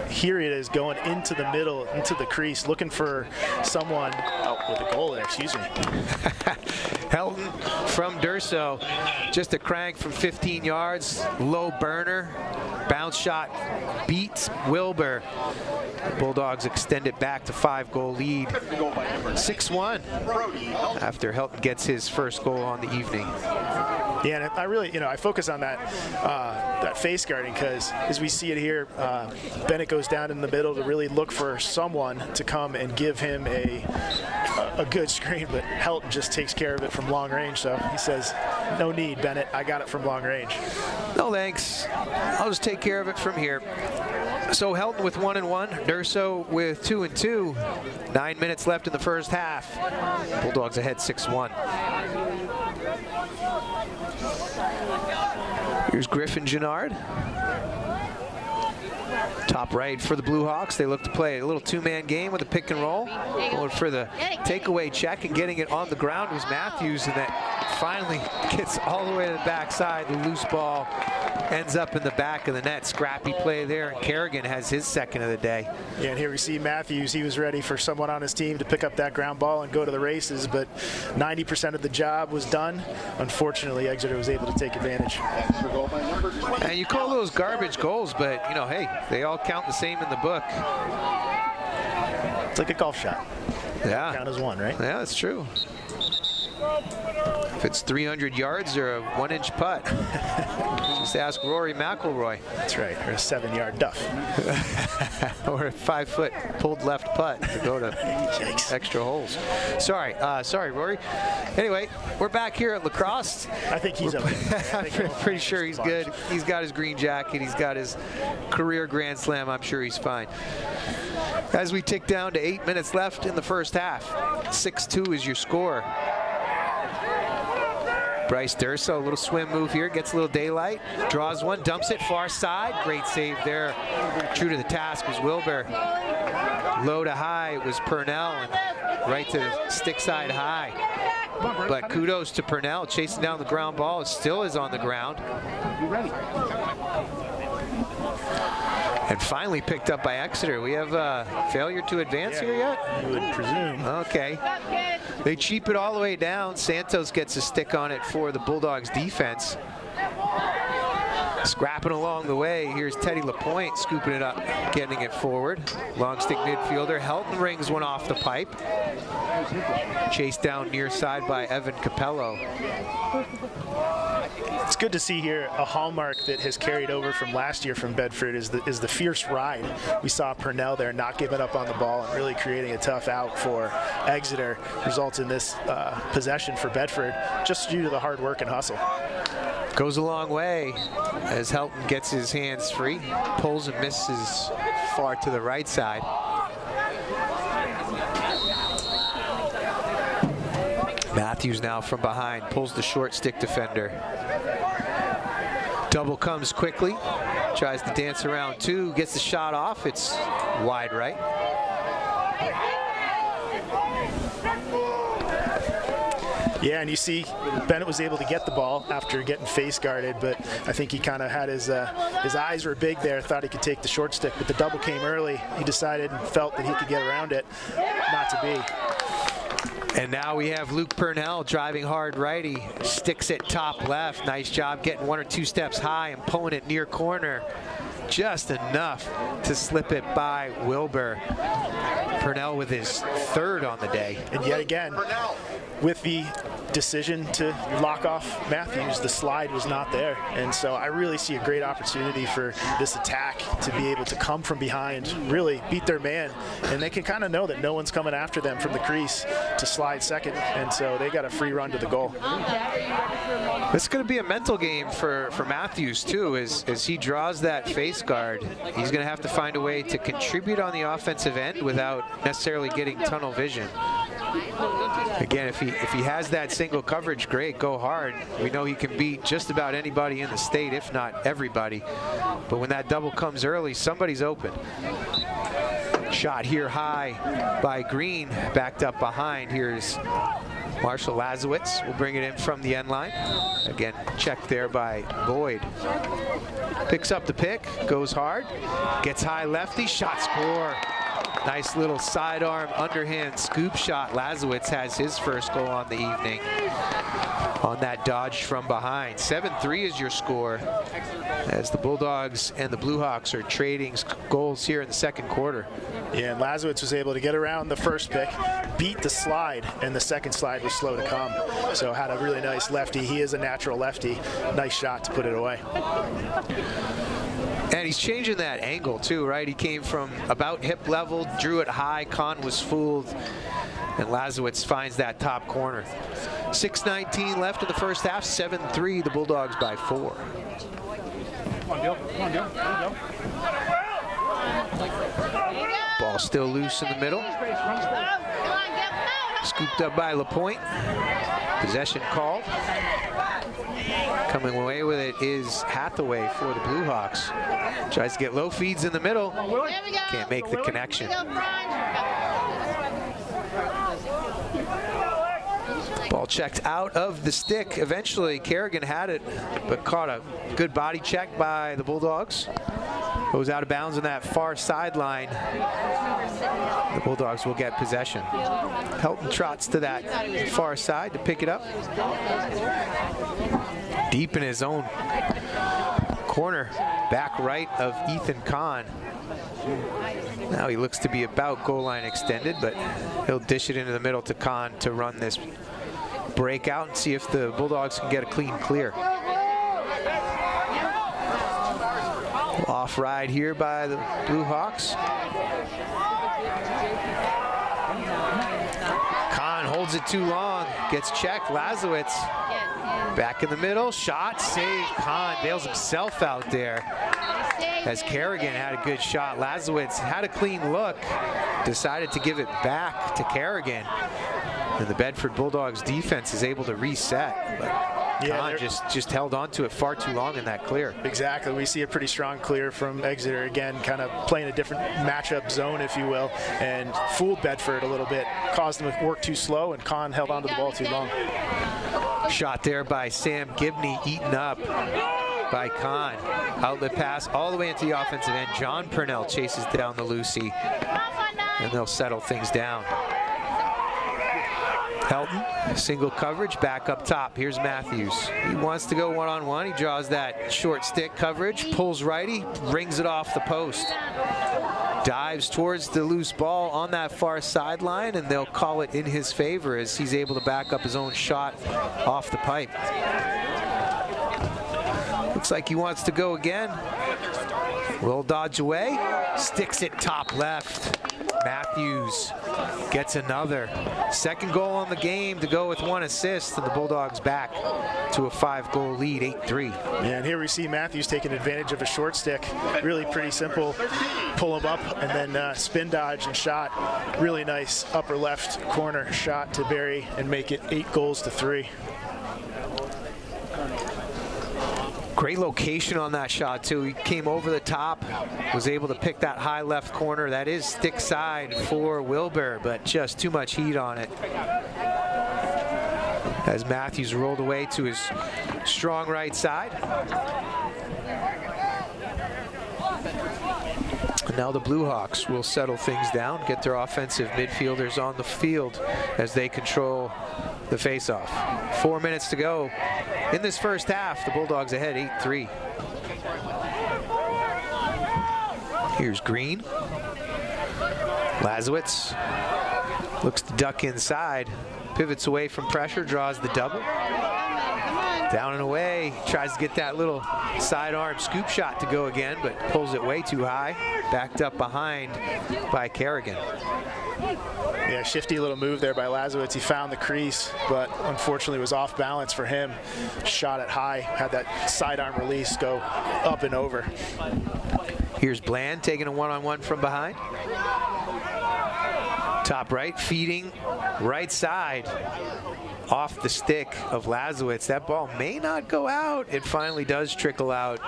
Here it is going into the middle, into the crease, looking for someone. Oh, with a goal there, excuse me. Helton from Durso, just a crank from 15 yards, low burner, bounce shot beats Wilbur. The Bulldogs extend it back to 5-goal lead, 6-1, after Helton gets his first goal on the evening. Yeah, and I really, I focus on that face guarding because as we see it here, Bennett goes down in the middle to really look for someone to come and give him a good screen, but Helton just takes care of it from long range. So he says, no need, Bennett, I got it from long range. No thanks, I'll just take care of it from here. So Helton with 1 and 1, Durso with 2 and 2. 9 minutes left in the first half. Bulldogs ahead 6-1. Here's Griffin Gennard. Top right for the Blue Hawks. They look to play a little 2-man game with a pick and roll. Going for the takeaway check and getting it on the ground was Matthews, and that finally gets all the way to the backside. The loose ball ends up in the back of the net. Scrappy play there, and Kerrigan has his second of the day. Yeah, and here we see Matthews. He was ready for someone on his team to pick up that ground ball and go to the races, but 90% of the job was done. Unfortunately, Exeter was able to take advantage. And you call those garbage goals, but, you know, hey, they all count the same in the book. It's like a golf shot. Yeah. Count as one, right? Yeah, that's true. If it's 300 yards or a 1-inch putt, just ask Rory McIlroy. That's right, or a 7-yard duff. Or a 5-foot pulled left putt to go to extra holes. Sorry, Rory. Anyway, we're back here at Lacrosse. I think he's okay. I'm pretty sure he's good. He's got his green jacket. He's got his career Grand Slam. I'm sure he's fine. As we tick down to 8 minutes left in the first half, 6-2 is your score. Bryce Durso, a little swim move here, gets a little daylight, draws one, dumps it far side. Great save there. True to the task was Wilbur. Low to high was Purnell, and right to the stick side high. But kudos to Purnell, chasing down the ground ball. It still is on the ground. And finally picked up by Exeter. We have a failure to advance here yet? You would presume. Okay. They cheap it all the way down. Santos gets a stick on it for the Bulldogs defense. Scrapping along the way. Here's Teddy LaPointe scooping it up, getting it forward. Long stick midfielder. Helton rings one off the pipe. Chased down near side by Evan Capello. It's good to see here a hallmark that has carried over from last year from Bedford is the fierce ride. We saw Purnell there not giving up on the ball and really creating a tough out for Exeter. Results in this possession for Bedford just due to the hard work and hustle. Goes a long way as Helton gets his hands free, pulls and misses far to the right side. Matthews now from behind, pulls the short stick defender. Double comes quickly, tries to dance around two, gets the shot off, it's wide right. Yeah, and you see Bennett was able to get the ball after getting face guarded, but I think he kind of had his eyes were big there, thought he could take the short stick, but the double came early. He decided and felt that he could get around it, not to be. And now we have Luke Purnell driving hard righty, sticks it top left. Nice job getting 1 or 2 steps high and pulling it near corner. Just enough to slip it by Wilbur. Purnell with his third on the day. And yet again, with the decision to lock off Matthews, the slide was not there. And so I really see a great opportunity for this attack to be able to come from behind, really beat their man. And they can kind of know that no one's coming after them from the crease to slide second. And so they got a free run to the goal. It's going to be a mental game for Matthews, too, as he draws that face guard. He's going to have to find a way to contribute on the offensive end without necessarily getting tunnel vision. Again, if he has that single coverage, great, go hard. We know he can beat just about anybody in the state, if not everybody. But when that double comes early, somebody's open. Shot here high by Green, backed up behind. Here's Marshall Lazowitz will bring it in from the end line. Again, checked there by Boyd. Picks up the pick, goes hard, gets high lefty, shot score. Nice little sidearm, underhand scoop shot. Lazowitz has his first goal on the evening on that dodge from behind. 7-3 is your score as the Bulldogs and the Blue Hawks are trading goals here in the second quarter. Yeah, and Lazowitz was able to get around the first pick, beat the slide, and the second slide was slow to come. So had a really nice lefty. He is a natural lefty. Nice shot to put it away. And he's changing that angle too, right? He came from about hip level, drew it high, Kahn was fooled, and Lazowitz finds that top corner. 6:19 left in the first half, 7-3, the Bulldogs by 4. Ball still loose in the middle. Scooped up by LaPointe. Possession called. Coming away with it is Hathaway for the Blue Hawks. Tries to get low feeds in the middle. Can't make the connection. Ball checked out of the stick. Eventually, Kerrigan had it, but caught a good body check by the Bulldogs. Goes out of bounds on that far sideline. The Bulldogs will get possession. Helton trots to that far side to pick it up. Deep in his own corner, back right of Ethan Kahn. Now he looks to be about goal line extended, but he'll dish it into the middle to Kahn to run this breakout and see if the Bulldogs can get a clean clear. Off ride here by the Blue Hawks. Kahn holds it too long, gets checked. Lazowitz back in the middle, shot, save. Kahn bails himself out there as Kerrigan had a good shot. Lazowitz had a clean look, decided to give it back to Kerrigan, and the Bedford Bulldogs defense is able to reset. But Kahn just held on to it far too long in that clear. Exactly. We see a pretty strong clear from Exeter, again, kind of playing a different matchup zone, if you will, and fooled Bedford a little bit, caused them to work too slow, and Kahn held onto the ball too long. Shot there by Sam Gibney, eaten up by Kahn. Outlet pass all the way into the offensive end. John Purnell chases down the Lucy, and they'll settle things down. Helton, single coverage, back up top. Here's Matthews. He wants to go one-on-one. He draws that short stick coverage, pulls righty, rings it off the post. Dives towards the loose ball on that far sideline, and they'll call it in his favor as he's able to back up his own shot off the pipe. Looks like he wants to go again. Will dodge away, sticks it top left. Matthews gets another. Second goal on the game to go with 1 assist, and the Bulldogs back to a 5-goal lead, 8-3. Yeah, and here we see Matthews taking advantage of a short stick. Really pretty simple. Pull him up and then spin dodge and shot. Really nice upper left corner shot to bury and make it 8-3. Great location on that shot, too. He came over the top, was able to pick that high left corner. That is stick side for Wilbur, but just too much heat on it. As Matthews rolled away to his strong right side. And now the Blue Hawks will settle things down, get their offensive midfielders on the field as they control the faceoff. 4 minutes to go in this first half. The Bulldogs ahead 8-3. Here's Green. Lazowitz looks to duck inside, pivots away from pressure, draws the double. Down and away, tries to get that little sidearm scoop shot to go again, but pulls it way too high. Backed up behind by Kerrigan. Yeah, shifty little move there by Lazowitz. He found the crease, but unfortunately was off balance for him. Shot it high, had that sidearm release go up and over. Here's Bland taking a one-on-one from behind. Top right, feeding right side. Off the stick of Lazowitz. That ball may not go out. It finally does trickle out.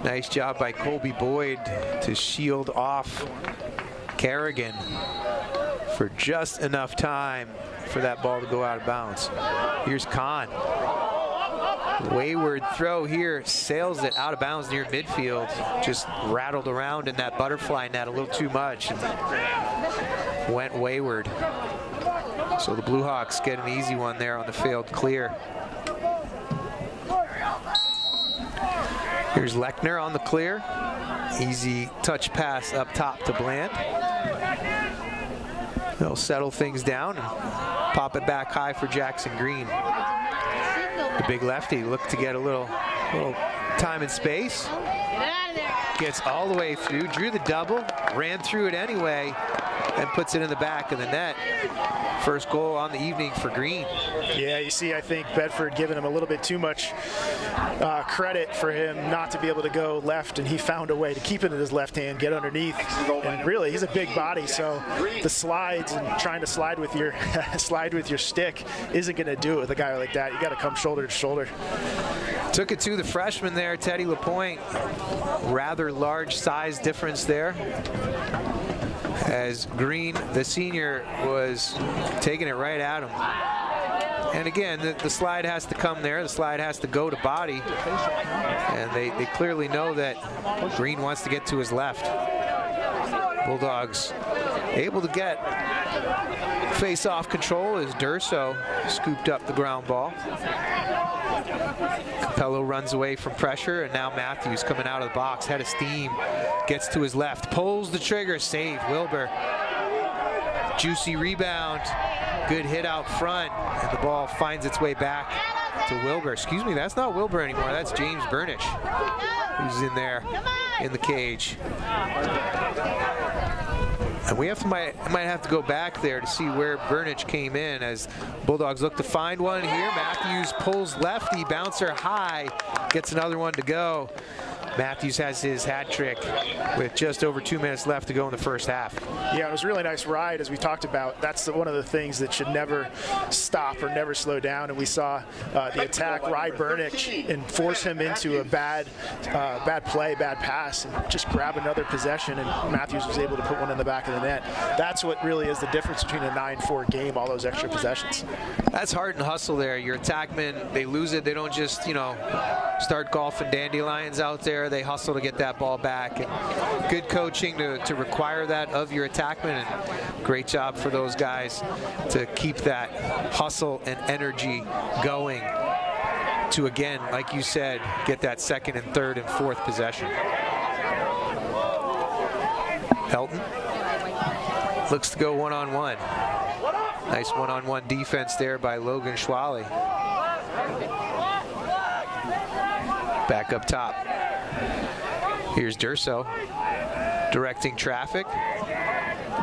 Nice job by Colby Boyd to shield off Kerrigan for just enough time for that ball to go out of bounds. Here's Kahn. Wayward throw here, sails it out of bounds near midfield. Just rattled around in that butterfly net a little too much and went wayward. So the Blue Hawks get an easy one there on the failed clear. Here's Lechner on the clear. Easy touch pass up top to Bland. They'll settle things down and pop it back high for Jackson Green. The big lefty looked to get a little time and space. Gets all the way through, drew the double, ran through it anyway, and puts it in the back of the net. First goal on the evening for Green. Yeah, you see, I think Bedford giving him a little bit too much credit for him not to be able to go left, and he found a way to keep it in his left hand, get underneath. And really, he's a big body, so the slides and trying to slide with your stick isn't going to do it with a guy like that. You got to come shoulder to shoulder. Took it to the freshman there, Teddy LaPointe. Rather large size difference there, as Green, the senior, was taking it right at him. And again, the slide has to come there. The slide has to go to body. And they clearly know that Green wants to get to his left. Bulldogs able to get face-off control as Durso scooped up the ground ball. Capello runs away from pressure, and now Matthews coming out of the box, head of steam, gets to his left, pulls the trigger, save, Wilbur. Juicy rebound, good hit out front, and the ball finds its way back to Wilbur. Excuse me, that's not Wilbur anymore, that's James Burnish, who's in there in the cage. And we might have to go back there to see where Burnich came in as Bulldogs look to find one here. Matthews pulls lefty, bouncer high, gets another one to go. Matthews has his hat trick with just over 2 minutes left to go in the first half. Yeah, it was a really nice ride, as we talked about. That's one of the things that should never stop or never slow down. And we saw the attack ride Burnich and force him into a bad play, bad pass, and just grab another possession. And Matthews was able to put one in the back of the net. That's what really is the difference between a 9-4 game, all those extra possessions. That's heart and hustle there. Your attackmen, they lose it. They don't just, start golfing dandelions out there. They hustle to get that ball back. And good coaching to require that of your attackmen. And great job for those guys to keep that hustle and energy going to, again, like you said, get that second and third and fourth possession. Helton looks to go one-on-one. Nice one-on-one defense there by Logan Schwally. Back up top. Here's Durso directing traffic.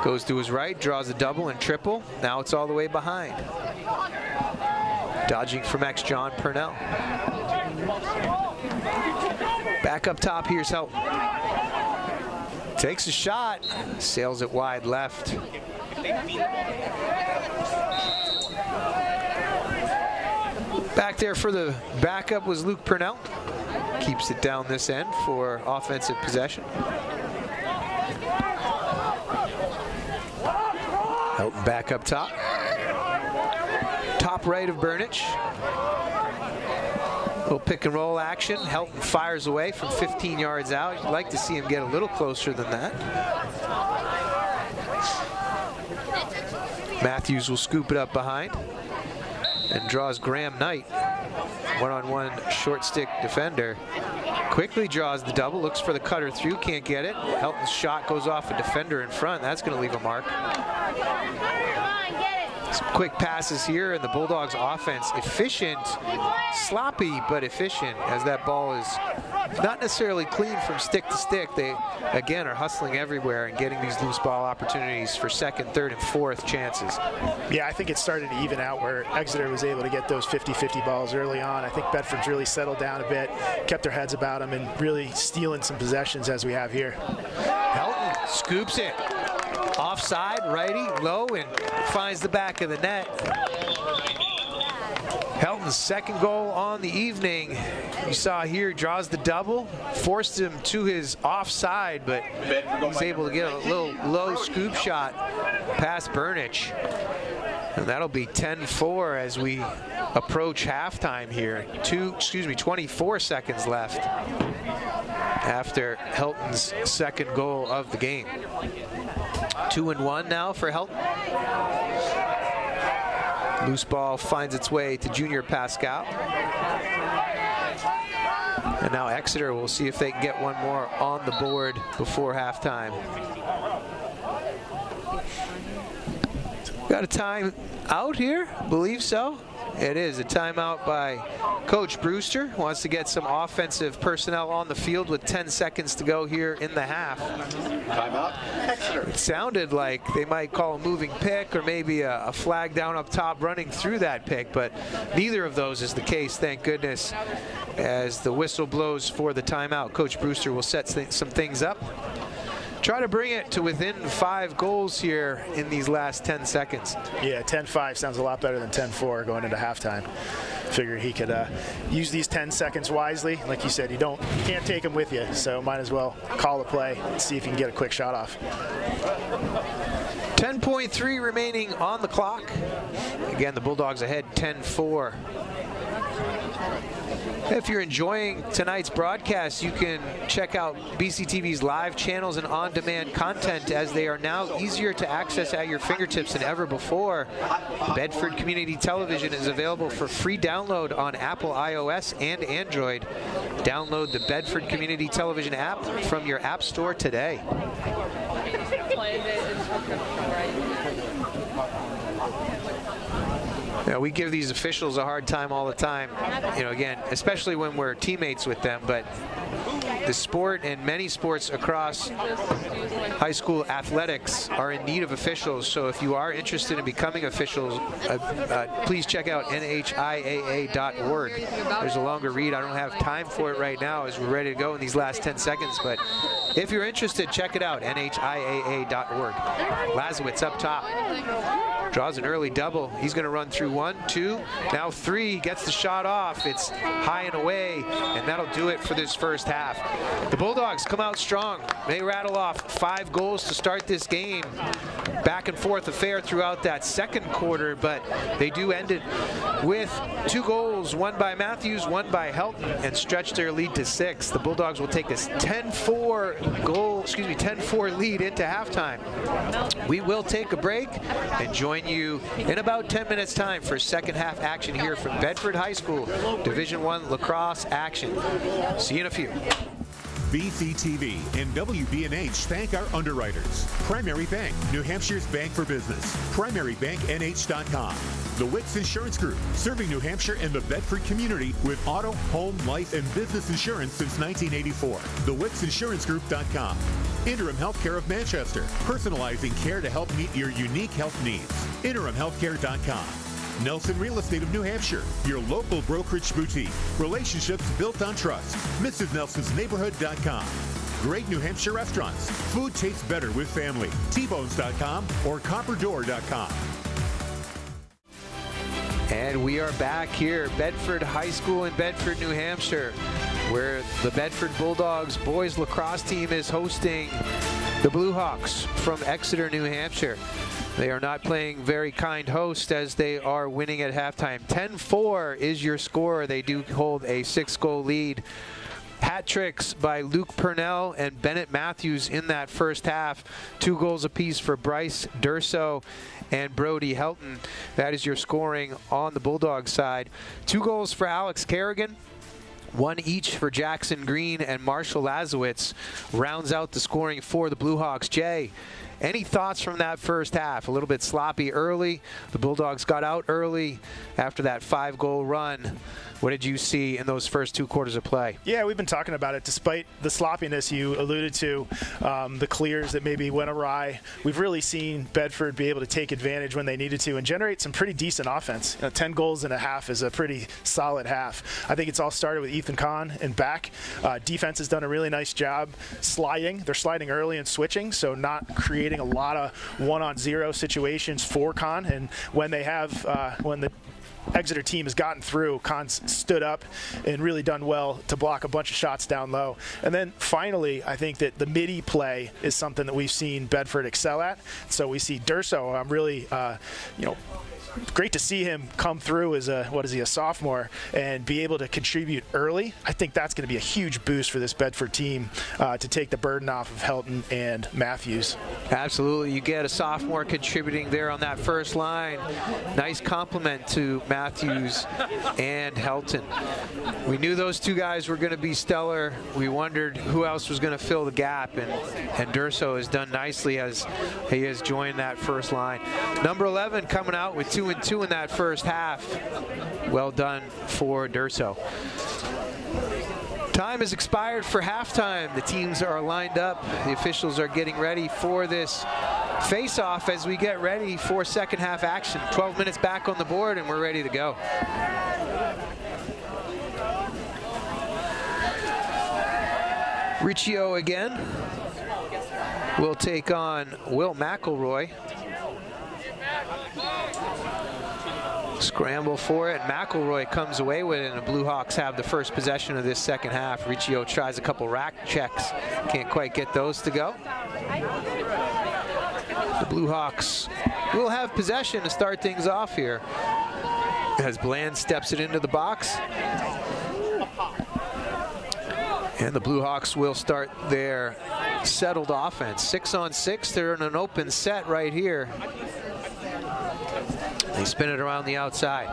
Goes to his right, draws a double and triple. Now it's all the way behind. Dodging from John Purnell. Back up top, here's Helton. Takes a shot, sails it wide left. Back there for the backup was Luke Purnell. Keeps it down this end for offensive possession. Helton back up top. Top right of Burnich. Little pick and roll action. Helton fires away from 15 yards out. You'd like to see him get a little closer than that. Matthews will scoop it up behind and draws Graham Knight. One-on-one short stick defender. Quickly draws the double, looks for the cutter through, can't get it. Helton's shot goes off a defender in front. That's going to leave a mark. Some quick passes here, and the Bulldogs offense efficient, sloppy but efficient, as that ball is not necessarily clean from stick to stick. They again are hustling everywhere and getting these loose ball opportunities for second, third, and fourth chances. Yeah, I think it started to even out where Exeter was able to get those 50-50 balls early on. I think Bedford's really settled down a bit, kept their heads about them, and really stealing some possessions as we have here. Helton scoops it. Offside, righty, low, and finds the back of the net. Helton's second goal on the evening. You saw here, draws the double, forced him to his offside, but he's able to get a little low scoop shot past Burnich. And that'll be 10-4 as we approach halftime here. 24 seconds left after Helton's second goal of the game. 2-1 now for Helton. Loose ball finds its way to Junior Pascal. And now Exeter will see if they can get one more on the board before halftime. Got a time out here? Believe so. It is a timeout by Coach Brewster. Wants to get some offensive personnel on the field with 10 seconds to go here in the half. Timeout, Exeter. It sounded like they might call a moving pick or maybe a flag down up top running through that pick, but neither of those is the case, thank goodness. As the whistle blows for the timeout, Coach Brewster will set some things up. Try to bring it to within 5 goals here in these last 10 seconds. Yeah, 10-5 sounds a lot better than 10-4 going into halftime. Figured he could use these 10 seconds wisely. Like you said, you can't take them with you, so might as well call the play and see if you can get a quick shot off. 10.3 remaining on the clock. Again, the Bulldogs ahead 10-4. If you're enjoying tonight's broadcast, you can check out BCTV's live channels and on-demand content, as they are now easier to access at your fingertips than ever before. Bedford Community Television is available for free download on Apple iOS and Android. Download the Bedford Community Television app from your app store today. Yeah, we give these officials a hard time all the time, again, especially when we're teammates with them, but the sport and many sports across high school athletics are in need of officials. So if you are interested in becoming officials, please check out NHIAA.org. There's a longer read. I don't have time for it right now as we're ready to go in these last 10 seconds, but if you're interested, check it out, NHIAA.org. Lazowitz up top. Draws an early double. He's going to run through 1, 2, now 3. Gets the shot off. It's high and away, and that'll do it for this first half. The Bulldogs come out strong. They rattle off 5 goals to start this game. Back and forth affair throughout that second quarter, but they do end it with 2 goals, one by Matthews, one by Helton, and stretch their lead to 6. The Bulldogs will take this 10-4 lead into halftime. We will take a break and join you in about 10 minutes time for second half action here from Bedford High School, Division I lacrosse action. See you in a few. BCTV and WBNH thank our underwriters. Primary Bank, New Hampshire's bank for business. PrimaryBankNH.com. The Wicks Insurance Group, serving New Hampshire and the Bedford community with auto, home, life, and business insurance since 1984. TheWicksInsuranceGroup.com. Interim Healthcare of Manchester, personalizing care to help meet your unique health needs. InterimHealthcare.com. Nelson Real Estate of New Hampshire, your local brokerage boutique. Relationships built on trust. MrsNelsonsNeighborhood.com. Great New Hampshire restaurants. Food tastes better with family. Tbones.com or CopperDoor.com. And we are back here at Bedford High School in Bedford, New Hampshire, where the Bedford Bulldogs boys lacrosse team is hosting the Blue Hawks from Exeter, New Hampshire. They are not playing very kind host as they are winning at halftime. 10-4 is your score. They do hold a 6-goal lead. Hat tricks by Luke Purnell and Bennett Matthews in that first half. 2 goals apiece for Bryce Durso and Brody Helton. That is your scoring on the Bulldogs side. 2 goals for Alex Kerrigan. 1 each for Jackson Green and Marshall Lazowitz rounds out the scoring for the Blue Hawks. Jay, any thoughts from that first half? A little bit sloppy early. The Bulldogs got out early after that 5-goal run. What did you see in those first 2 quarters of play? Yeah, we've been talking about it. Despite the sloppiness you alluded to, the clears that maybe went awry, we've really seen Bedford be able to take advantage when they needed to and generate some pretty decent offense. 10 goals in a half is a pretty solid half. I think it's all started with Ethan Kahn and back. Defense has done a really nice job sliding. They're sliding early and switching, so not creating a lot of 1-on-0 situations for Kahn. And when they have, when the Exeter team has gotten through, Kahn's stood up and really done well to block a bunch of shots down low. And then finally, I think that the midi play is something that we've seen Bedford excel at. So we see Durso, I'm really, great to see him come through as a sophomore and be able to contribute early. I think that's going to be a huge boost for this Bedford team to take the burden off of Helton and Matthews. Absolutely. You get a sophomore contributing there on that first line. Nice compliment to Matthews and Helton. We knew those 2 guys were going to be stellar. We wondered who else was going to fill the gap, and Durso has done nicely as he has joined that first line. Number 11 coming out with 2 and 2 in that first half. Well done for Durso. Time has expired for halftime. The teams are lined up. The officials are getting ready for this face-off as we get ready for second half action. 12 minutes back on the board and we're ready to go. Riccio again will take on Will McElroy. Scramble for it. McElroy comes away with it, and the Blue Hawks have the first possession of this second half. Riccio tries a couple rack checks. Can't quite get those to go. The Blue Hawks will have possession to start things off here as Bland steps it into the box. And the Blue Hawks will start their settled offense. 6-on-6, they're in an open set right here. They spin it around the outside.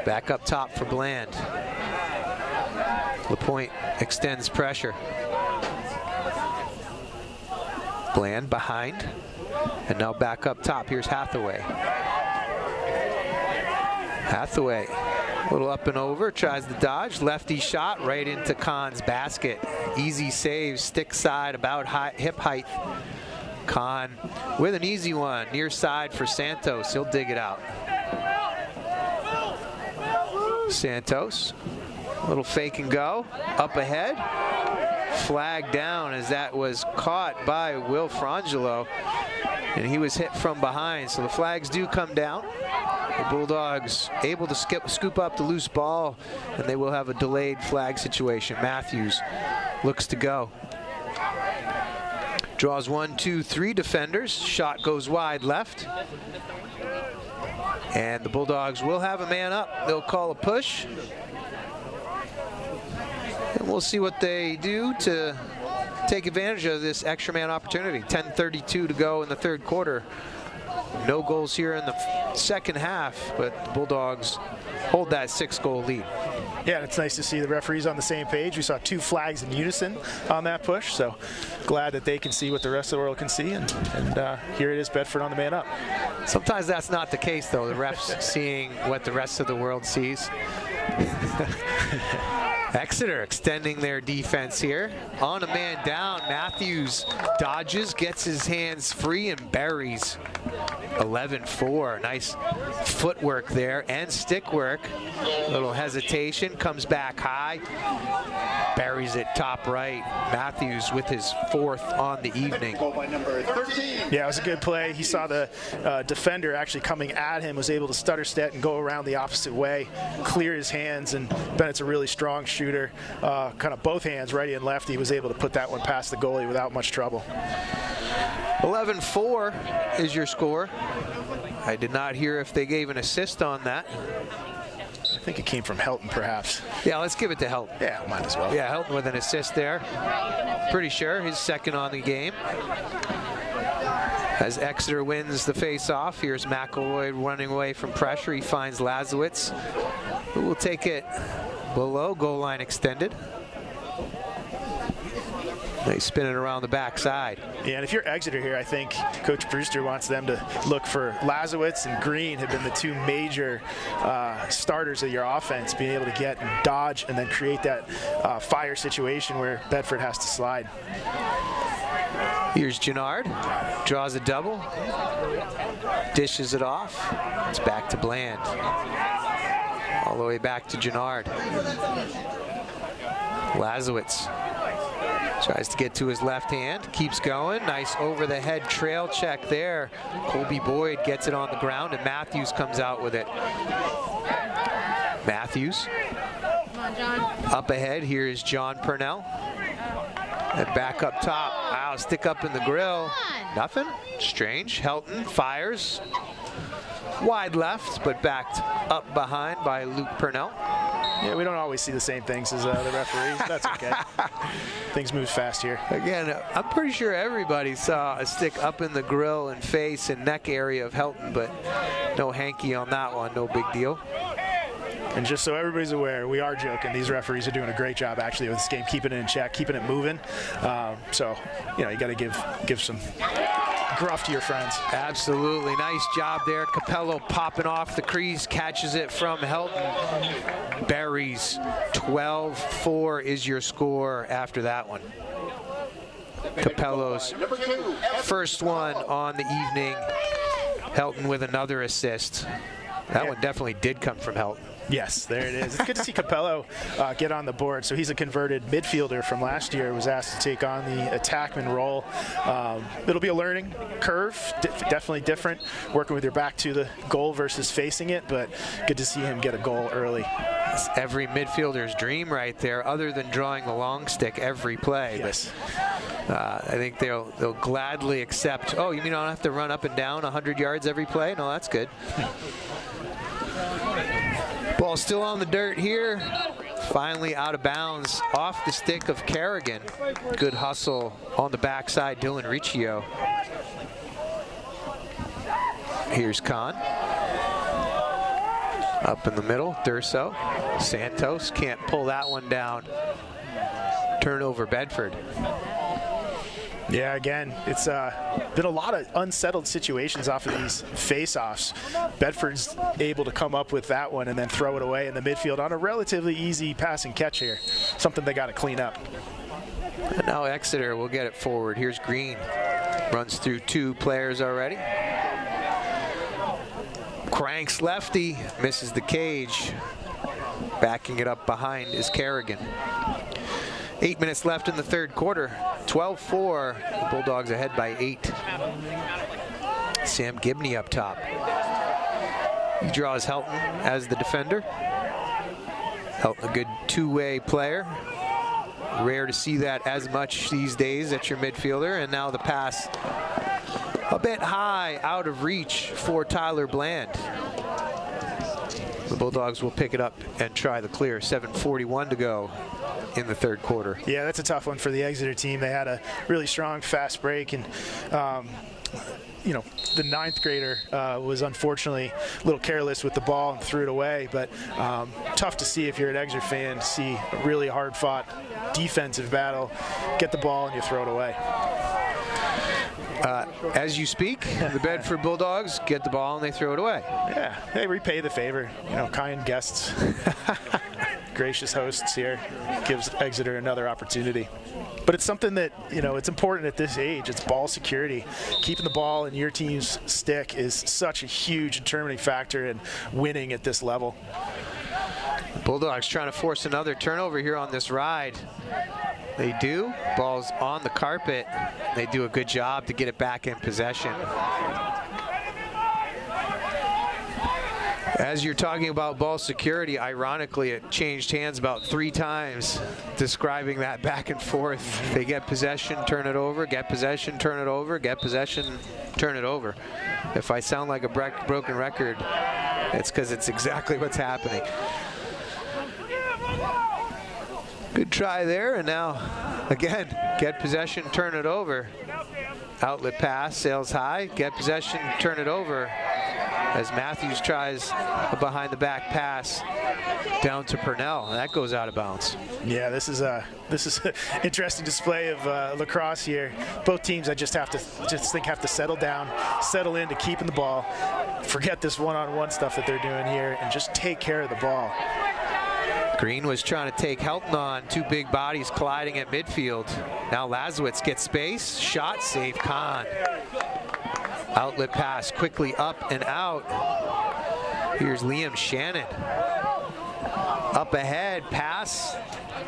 Back up top for Bland. LaPointe extends pressure. Bland behind, and now back up top. Here's Hathaway. Hathaway, a little up and over, tries to dodge. Lefty shot right into Kahn's basket. Easy save, stick side, about hip height. Kahn with an easy one, near side for Santos. He'll dig it out. Santos, a little fake and go, up ahead. Flag down as that was caught by Will Frangelo, and he was hit from behind. So the flags do come down. The Bulldogs able to scoop up the loose ball, and they will have a delayed flag situation. Matthews looks to go. Draws 1, 2, 3 defenders. Shot goes wide left. And the Bulldogs will have a man up. They'll call a push. And we'll see what they do to take advantage of this extra man opportunity. 10:32 to go in the third quarter. No goals here in the second half, but the Bulldogs hold that 6-goal lead. Yeah, and it's nice to see the referees on the same page. We saw 2 flags in unison on that push, so glad that they can see what the rest of the world can see, and here it is, Bedford on the man up. Sometimes that's not the case, though. The refs seeing what the rest of the world sees. Exeter extending their defense here. On a man down, Matthews dodges, gets his hands free, and buries. 11-4. Nice footwork there and stick work. Little hesitation, comes back high, buries it top right. Matthews with his 4th on the evening. Yeah, it was a good play. He saw the defender actually coming at him, was able to stutter step and go around the opposite way, clear his hands, and Bennett's a really strong shooter. Kind of both hands, righty and lefty, was able to put that one past the goalie without much trouble. 11-4 is your score. I did not hear if they gave an assist on that. I think it came from Helton, perhaps. Yeah, let's give it to Helton. Yeah, might as well. Yeah, Helton with an assist there. Pretty sure his 2nd on the game. As Exeter wins the face-off, here's McElroy running away from pressure. He finds Lazowitz, who will take it below goal line extended. They spin it around the backside. Yeah, and if you're Exeter here, I think Coach Brewster wants them to look for Lazowitz and Green have been the 2 major starters of your offense, being able to get and dodge and then create that fire situation where Bedford has to slide. Here's Gennard, draws a double, dishes it off. It's back to Bland. All the way back to Gennard. Lazowitz tries to get to his left hand, keeps going. Nice over-the-head trail check there. Colby Boyd gets it on the ground, and Matthews comes out with it. Matthews. Come on, John. Up ahead, here is John Purnell. And back up top. Wow, stick up in the grill. Nothing. Strange. Helton fires. Wide left, but backed up behind by Luke Purnell. Yeah, we don't always see the same things as the referees. That's okay. Things move fast here. Again, I'm pretty sure everybody saw a stick up in the grill and face and neck area of Helton, but no hanky on that one. No big deal. And just so everybody's aware, we are joking. These referees are doing a great job actually with this game, keeping it in check, keeping it moving. So, you know, you got to give some gruff to your friends. Absolutely. Nice job there. Capello popping off the crease, catches it from Helton. Buries. 12-4 is your score after that one. Capello's first one on the evening. Helton with another assist. That one definitely did come from Helton. Yes, there it is. It's good to see Capello get on the board. So he's a converted midfielder from last year, was asked to take on the attackman role. It'll be a learning curve, definitely different, working with your back to the goal versus facing it, but good to see him get a goal early. It's every midfielder's dream right there, other than drawing the long stick every play. Yes. But I think they'll gladly accept. Oh, you mean I don't have to run up and down 100 yards every play? No, that's good. Ball still on the dirt here. Finally out of bounds off the stick of Kerrigan. Good hustle on the backside, Dylan Riccio. Here's Kahn. Up in the middle, Durso. Santos can't pull that one down. Turnover, Bedford. Yeah, again, it's been a lot of unsettled situations off of these face-offs. Bedford's able to come up with that one and then throw it away in the midfield on a relatively easy pass and catch here. Something they got to clean up. And now Exeter will get it forward. Here's Green. Runs through 2 players already. Cranks lefty, misses the cage. Backing it up behind is Kerrigan. 8 minutes left in the third quarter. 12-4. The Bulldogs ahead by 8. Sam Gibney up top. He draws Helton as the defender. Helton, a good two-way player. Rare to see that as much these days at your midfielder. And now the pass a bit high, out of reach for Tyler Bland. The Bulldogs will pick it up and try the clear. 7:41 to go in the third quarter. Yeah, that's a tough one for the Exeter team. They had a really strong fast break, and you know, the 9th grader was unfortunately a little careless with the ball and threw it away, but tough to see if you're an Exeter fan to see a really hard fought defensive battle, get the ball and you throw it away. As you speak, the Bedford Bulldogs get the ball and they throw it away. Yeah, they repay the favor. You know, kind guests, gracious hosts here, gives Exeter another opportunity. But it's something that, you know, it's important at this age. It's ball security. Keeping the ball in your team's stick is such a huge determining factor in winning at this level. Bulldogs trying to force another turnover here on this ride. They do. Ball's on the carpet. They do a good job to get it back in possession. As you're talking about ball security, ironically, it changed hands about 3 times, describing that back and forth. They get possession, turn it over, get possession, turn it over, get possession, turn it over. If I sound like a broken record, it's because it's exactly what's happening. Good try there, and now, again, get possession, turn it over. Outlet pass, sails high, get possession, turn it over. As Matthews tries a behind-the-back pass down to Purnell, and that goes out of bounds. Yeah, this is an interesting display of lacrosse here. Both teams, I just think have to settle down, settle into keeping the ball, forget this one-on-one stuff that they're doing here, and just take care of the ball. Green was trying to take Helton on, 2 big bodies colliding at midfield. Now Lazowitz gets space, shot, save Kahn. Outlet pass quickly up and out. Here's Liam Shannon. Up ahead, pass,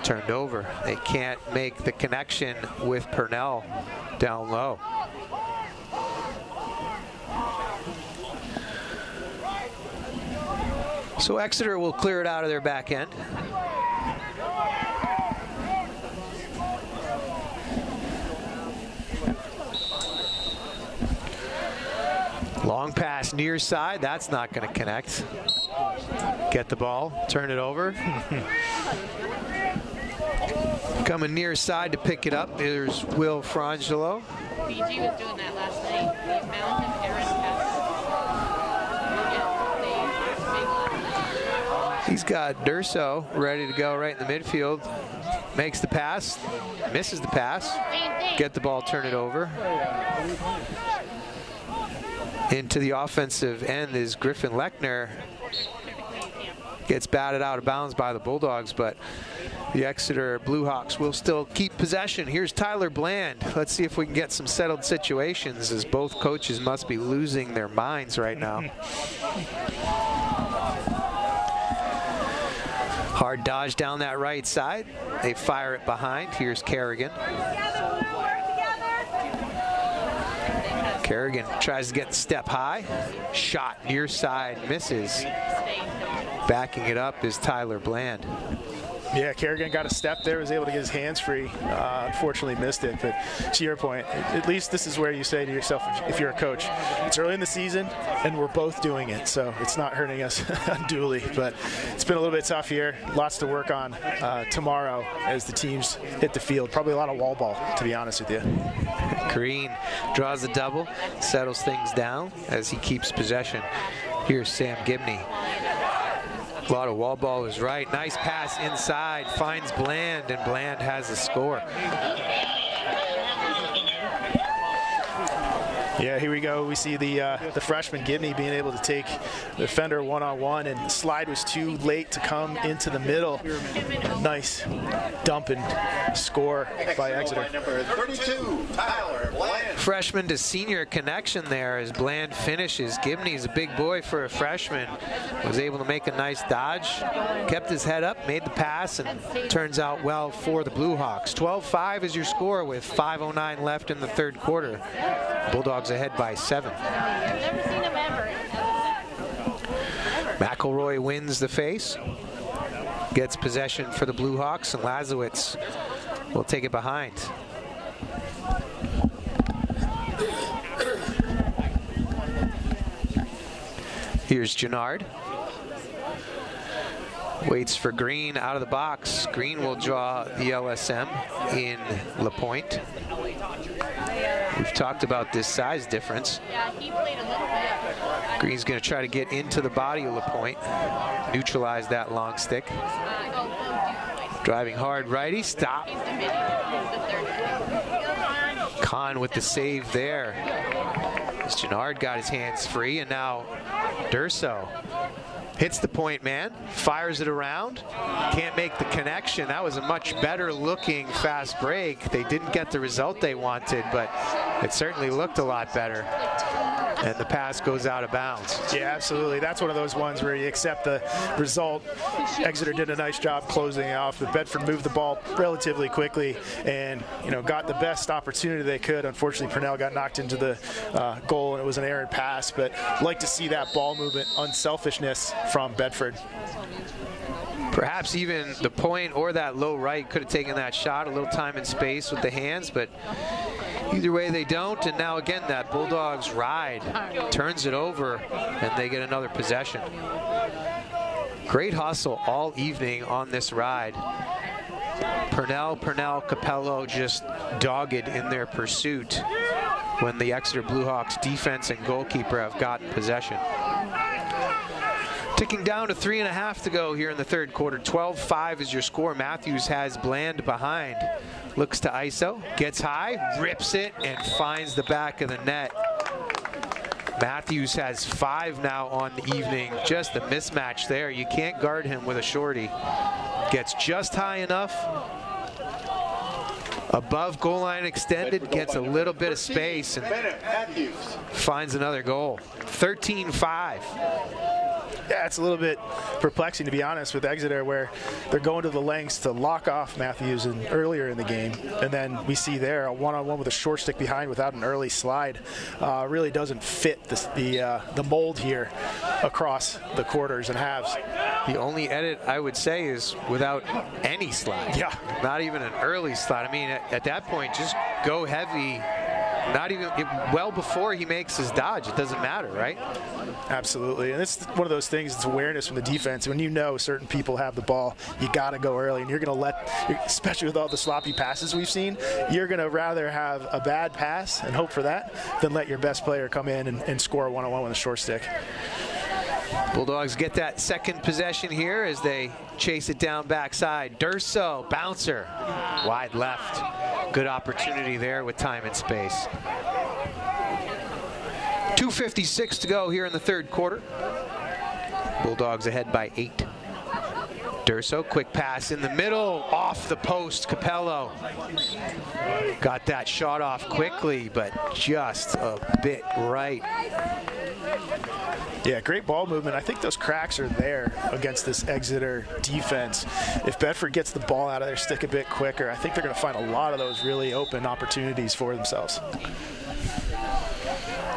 turned over. They can't make the connection with Purnell down low. So Exeter will clear it out of their back end. Long pass near side, that's not going to connect. Get the ball, turn it over. Coming near side to pick it up, there's Will Frangelo. BG was doing that last night. The amount of errant passes. He's got Durso ready to go right in the midfield. Makes the pass, misses the pass. Get the ball, turn it over. Into the offensive end is Griffin Lechner. Gets batted out of bounds by the Bulldogs, but the Exeter Bluehawks will still keep possession. Here's Tyler Bland. Let's see if we can get some settled situations, as both coaches must be losing their minds right now. Hard dodge down that right side. They fire it behind. Here's Kerrigan. Kerrigan tries to get the step high. Shot near side, misses. Backing it up is Tyler Bland. Yeah, Kerrigan got a step there, was able to get his hands free. Unfortunately missed it, but to your point, at least this is where you say to yourself, if you're a coach, it's early in the season and we're both doing it, so it's not hurting us unduly, but it's been a little bit tough here. Lots to work on tomorrow as the teams hit the field. Probably a lot of wall ball, to be honest with you. Green draws the double, settles things down as he keeps possession. Here's Sam Gibney. A lot of wall ball is right. Nice pass inside, finds Bland, and Bland has the score. Yeah, here we go. We see the freshman Gibney being able to take the defender one-on-one, and the slide was too late to come into the middle. Nice dumping score by Exeter. Number 32, Tyler Bland. Freshman to senior connection there as Bland finishes. Gibney's a big boy for a freshman. Was able to make a nice dodge, kept his head up, made the pass, and turns out well for the Blue Hawks. 12-5 is your score with 5:09 left in the third quarter. Bulldogs ahead by 7. McElroy wins the face, gets possession for the Blue Hawks, and Lazowitz will take it behind. Here's Gennard. Waits for Green out of the box. Green will draw the LSM in LaPointe. We've talked about this size difference. Green's going to try to get into the body of LaPointe, neutralize that long stick. Driving hard righty, stop. Kahn with the save there. As Gennard got his hands free, and now Durso hits the point man, fires it around, can't make the connection. That was a much better looking fast break. They didn't get the result they wanted, but it certainly looked a lot better. And the pass goes out of bounds. Yeah, absolutely. That's one of those ones where you accept the result. Exeter did a nice job closing off, but Bedford moved the ball relatively quickly and, got the best opportunity they could. Unfortunately, Purnell got knocked into the goal, and it was an errant pass, but like to see that ball movement, unselfishness from Bedford. Perhaps even the point or that low right could have taken that shot, a little time and space with the hands, but either way they don't. And now again, that Bulldogs ride turns it over, and they get another possession. Great hustle all evening on this ride. Purnell, Capello just dogged in their pursuit when the Exeter Blue Hawks defense and goalkeeper have gotten possession. Ticking down to 3.5 to go here in the third quarter. 12-5 is your score. Matthews has Bland behind. Looks to ISO, gets high, rips it, and finds the back of the net. Matthews has 5 now on the evening. Just a mismatch there. You can't guard him with a shorty. Gets just high enough. Above goal line extended, gets a little bit of space, and finds another goal. 13-5. Yeah, it's a little bit perplexing, to be honest, with Exeter, where they're going to the lengths to lock off Matthews earlier in the game, and then we see there a one-on-one with a short stick behind without an early slide. Really doesn't fit the mold here across the quarters and halves. The only edit I would say is without any slide. Yeah. Not even an early slide. I mean, at that point, just go heavy. Not even well before he makes his dodge. It doesn't matter, right? Absolutely, and it's one of those things. It's awareness from the defense. When you know certain people have the ball, you got to go early, and you're going to especially with all the sloppy passes we've seen, you're going to rather have a bad pass and hope for that than let your best player come in and score a one-on-one with a short stick. Bulldogs get that second possession here as they chase it down backside. Durso, bouncer, wide left. Good opportunity there with time and space. 2:56 to go here in the third quarter. Bulldogs ahead by 8. Durso, quick pass in the middle, off the post. Capello got that shot off quickly, but just a bit right. Yeah, great ball movement. I think those cracks are there against this Exeter defense. If Bedford gets the ball out of their stick a bit quicker, I think they're going to find a lot of those really open opportunities for themselves.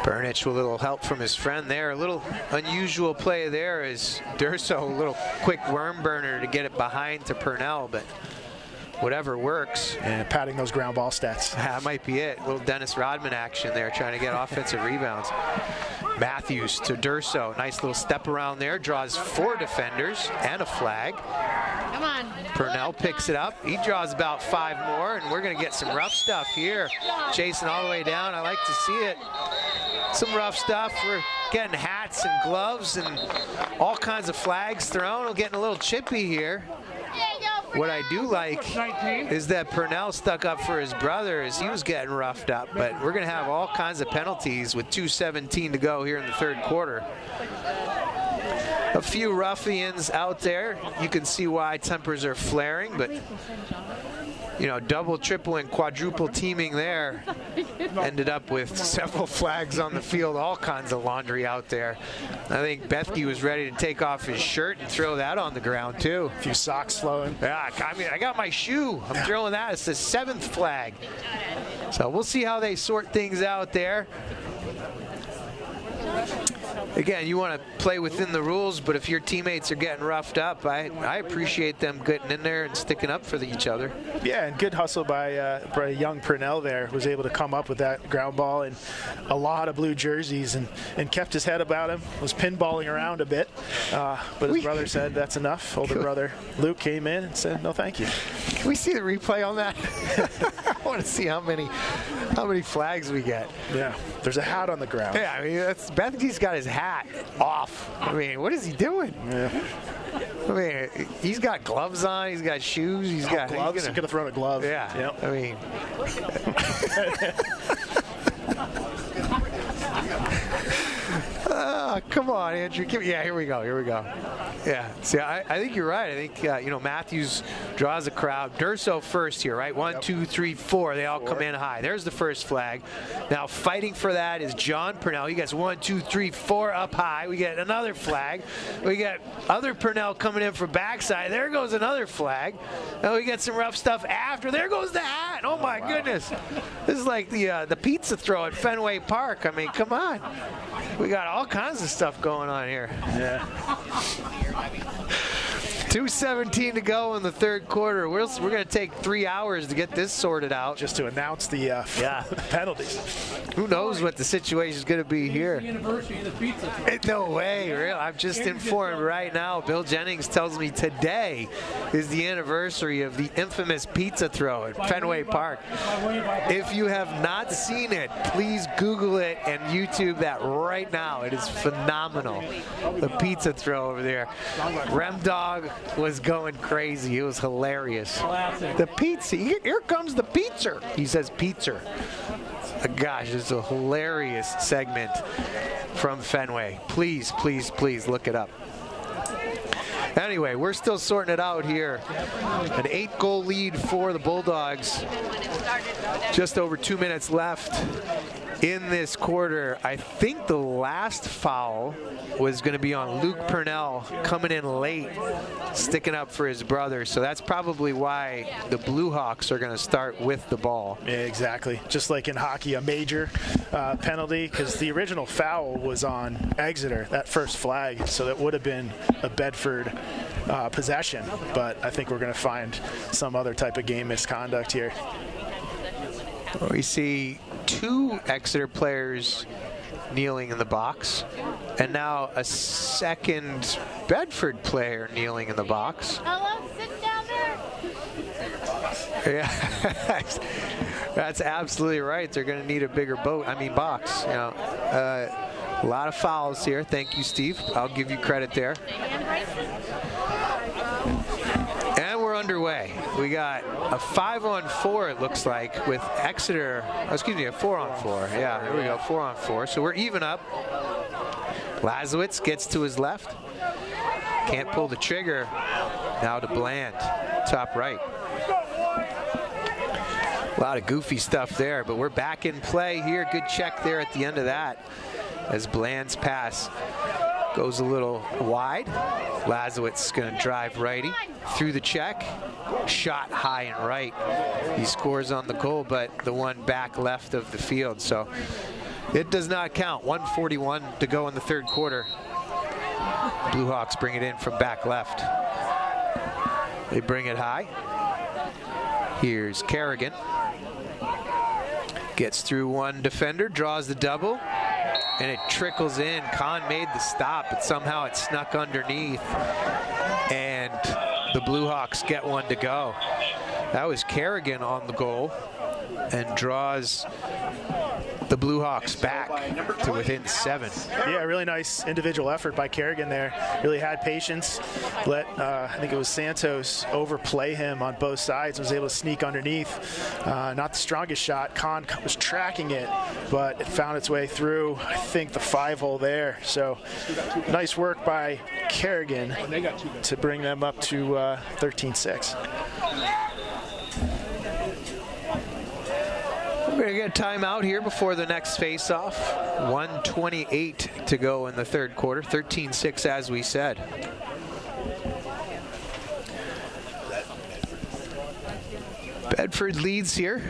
Burnich with a little help from his friend there. A little unusual play there is Durso, a little quick worm burner to get it behind to Purnell, but whatever works. And patting those ground ball stats. That might be it. A little Dennis Rodman action there, trying to get offensive rebounds. Matthews to Durso. Nice little step around there. Draws 4 defenders and a flag. Come on. Purnell picks it up. He draws about 5 more, and we're going to get some rough stuff here. Chasing all the way down. I like to see it. Some rough stuff. We're getting hats and gloves and all kinds of flags thrown. We're getting a little chippy here. What I do like is that Purnell stuck up for his brother as he was getting roughed up, but we're going to have all kinds of penalties with 2:17 to go here in the third quarter. A few ruffians out there. You can see why tempers are flaring, but you know, double, triple, and quadruple teaming there. Ended up with several flags on the field, all kinds of laundry out there. I think Bethke was ready to take off his shirt and throw that on the ground too. A few socks flowing. Yeah, I mean, I got my shoe. I'm throwing that. It's the 7th flag. So we'll see how they sort things out there. Again, you want to play within the rules, but if your teammates are getting roughed up, I appreciate them getting in there and sticking up for each other. Yeah, and good hustle by young Purnell there. Was able to come up with that ground ball and a lot of blue jerseys and kept his head about him. Was pinballing around a bit, but his brother said that's enough. Older brother Luke came in and said no thank you. Can we see the replay on that? I want to see how many flags we get. Yeah, there's a hat on the ground. Yeah, I mean, Bethke's got his hat off. I mean, what is he doing? Yeah. I mean, he's got gloves on. He's got shoes. He's got gloves. He could have thrown a glove. Yeah. Yep. I mean. Come on, Andrew. Yeah, here we go. Here we go. Yeah. See, I think you're right. I think, you know, Matthews draws a crowd. Durso first here, right? 1, 2, 3, 4. They all come in high. There's the first flag. Now, fighting for that is John Purnell. He gets 1, 2, 3, 4 up high. We get another flag. We get other Purnell coming in from backside. There goes another flag. Now we get some rough stuff after. There goes the hat. Oh, my goodness. This is like the pizza throw at Fenway Park. I mean, come on. We got all kinds of stuff going on here. Yeah. 2:17 to go in the third quarter. We're going to take 3 hours to get this sorted out. Just to announce the penalties. Who knows what the situation is going to be here? No way, really. I'm just informed right now. Bill Jennings tells me today is the anniversary of the infamous pizza throw at Fenway Park. If you have not seen it, please Google it and YouTube that right now. It is phenomenal. The pizza throw over there. Rem Dog was going crazy. It was hilarious. The pizza. Here comes the pizza. He says pizza. Gosh, it's a hilarious segment from Fenway. Please, please, please look it up. Anyway, we're still sorting it out here. An 8-goal lead for the Bulldogs. Just over 2 minutes left in this quarter. I think the last foul was going to be on Luke Purnell, coming in late, sticking up for his brother. So that's probably why the Blue Hawks are going to start with the ball. Yeah, exactly. Just like in hockey, a major penalty, because the original foul was on Exeter, that first flag. So that would have been a Bedford possession. But I think we're going to find some other type of game misconduct here. We see 2 Exeter players kneeling in the box, and now a second Bedford player kneeling in the box. Hello, sit down there. Yeah, that's absolutely right. They're going to need a bigger box. You know, a lot of fouls here. Thank you, Steve. I'll give you credit there. And we're underway. We got a 5-on-4, it looks like, with Exeter. Oh, excuse me, a 4-on-4. Yeah, there we go, 4-on-4. So we're even up. Lazowitz gets to his left. Can't pull the trigger. Now to Bland, top right. A lot of goofy stuff there, but we're back in play here. Good check there at the end of that as Bland's pass goes a little wide. Lazowitz is going to drive righty through the check. Shot high and right. He scores on the goal, but the one back left of the field. So It does not count. 1:41 to go in the third quarter. Blue Hawks bring it in from back left. They bring it high. Here's Kerrigan. Gets through one defender, draws the double, and it trickles in. Kahn made the stop, but somehow it snuck underneath, and the Blue Hawks get one to go. That was Kerrigan on the goal and draws the Blue Hawks back to within 7. Yeah, really nice individual effort by Kerrigan there. Really had patience. Let, I think it was Santos overplay him on both sides. Was able to sneak underneath. Not the strongest shot. Kahn was tracking it, but it found its way through, I think, the 5-hole there. So nice work by Kerrigan to bring them up to 13-6. We're going to get a timeout here before the next face-off. 1:28 to go in the third quarter. 13-6 as we said. Bedford leads here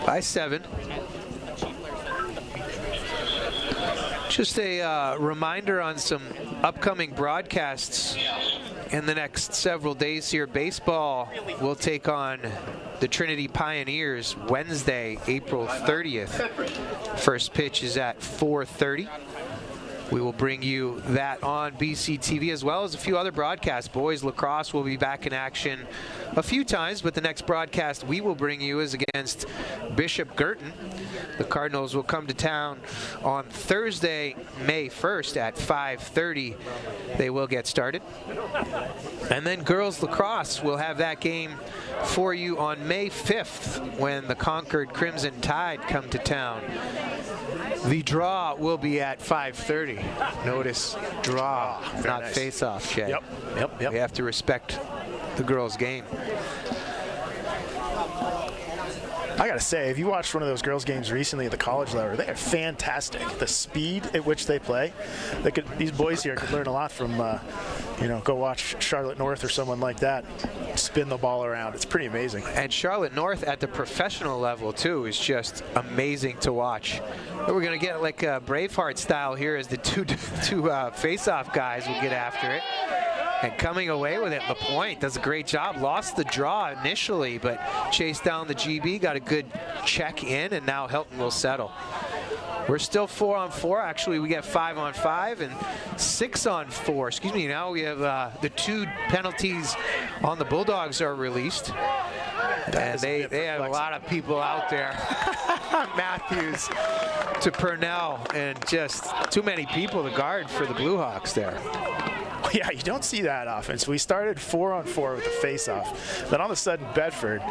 by 7. Just a reminder on some upcoming broadcasts in the next several days here. Baseball will take on the Trinity Pioneers Wednesday, April 30th. First pitch is at 4:30. We will bring you that on BCTV as well as a few other broadcasts. Boys lacrosse will be back in action a few times, but the next broadcast we will bring you is against Bishop Girton. The Cardinals will come to town on Thursday, May 1st at 5:30. They will get started. And then girls lacrosse will have that game for you on May 5th when the Concord Crimson Tide come to town. The draw will be at 5:30. Notice draw, not nice. face-off, Jay. Yep. We have to respect the girls' game. I gotta say, if you watched one of those girls' games recently at the college level, they are fantastic. The speed at which they play, these boys here could learn a lot from, go watch Charlotte North or someone like that spin the ball around. It's pretty amazing. And Charlotte North at the professional level too is just amazing to watch. We're gonna get like a Braveheart style here as the two face-off guys will get after it. And coming away with it, LaPointe does a great job. Lost the draw initially, but chased down the GB, got a good check in, and now Helton will settle. We're still 4-on-4. Actually, we get 5-on-5 and 6-on-4. Excuse me, now we have the 2 penalties on the Bulldogs are released. And they have a lot of people out there. Matthews to Purnell, and just too many people to guard for the Blue Hawks there. Yeah, you don't see that often. So we started 4-on-4 with the face-off. Then all of a sudden, Bedford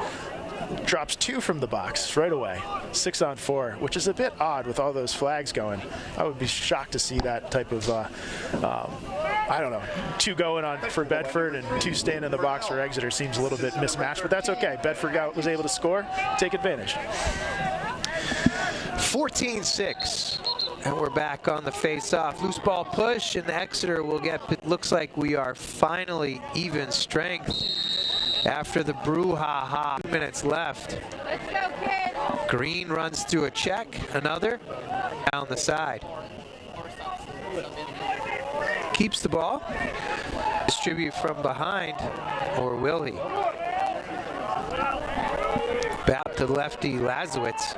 drops 2 from the box right away. 6-on-4, which is a bit odd with all those flags going. I would be shocked to see that type of, 2 going on for Bedford and 2 staying in the box for Exeter seems a little bit mismatched, but that's okay. Bedford was able to score, take advantage. 14-6. And we're back on the face-off. Loose ball push, and Exeter will get, it looks like we are finally even strength after the brouhaha. 2 minutes left. Let's go, kids. Green runs through a check, another, down the side. Keeps the ball. Distribute from behind, or will he? Back to lefty Lazowitz.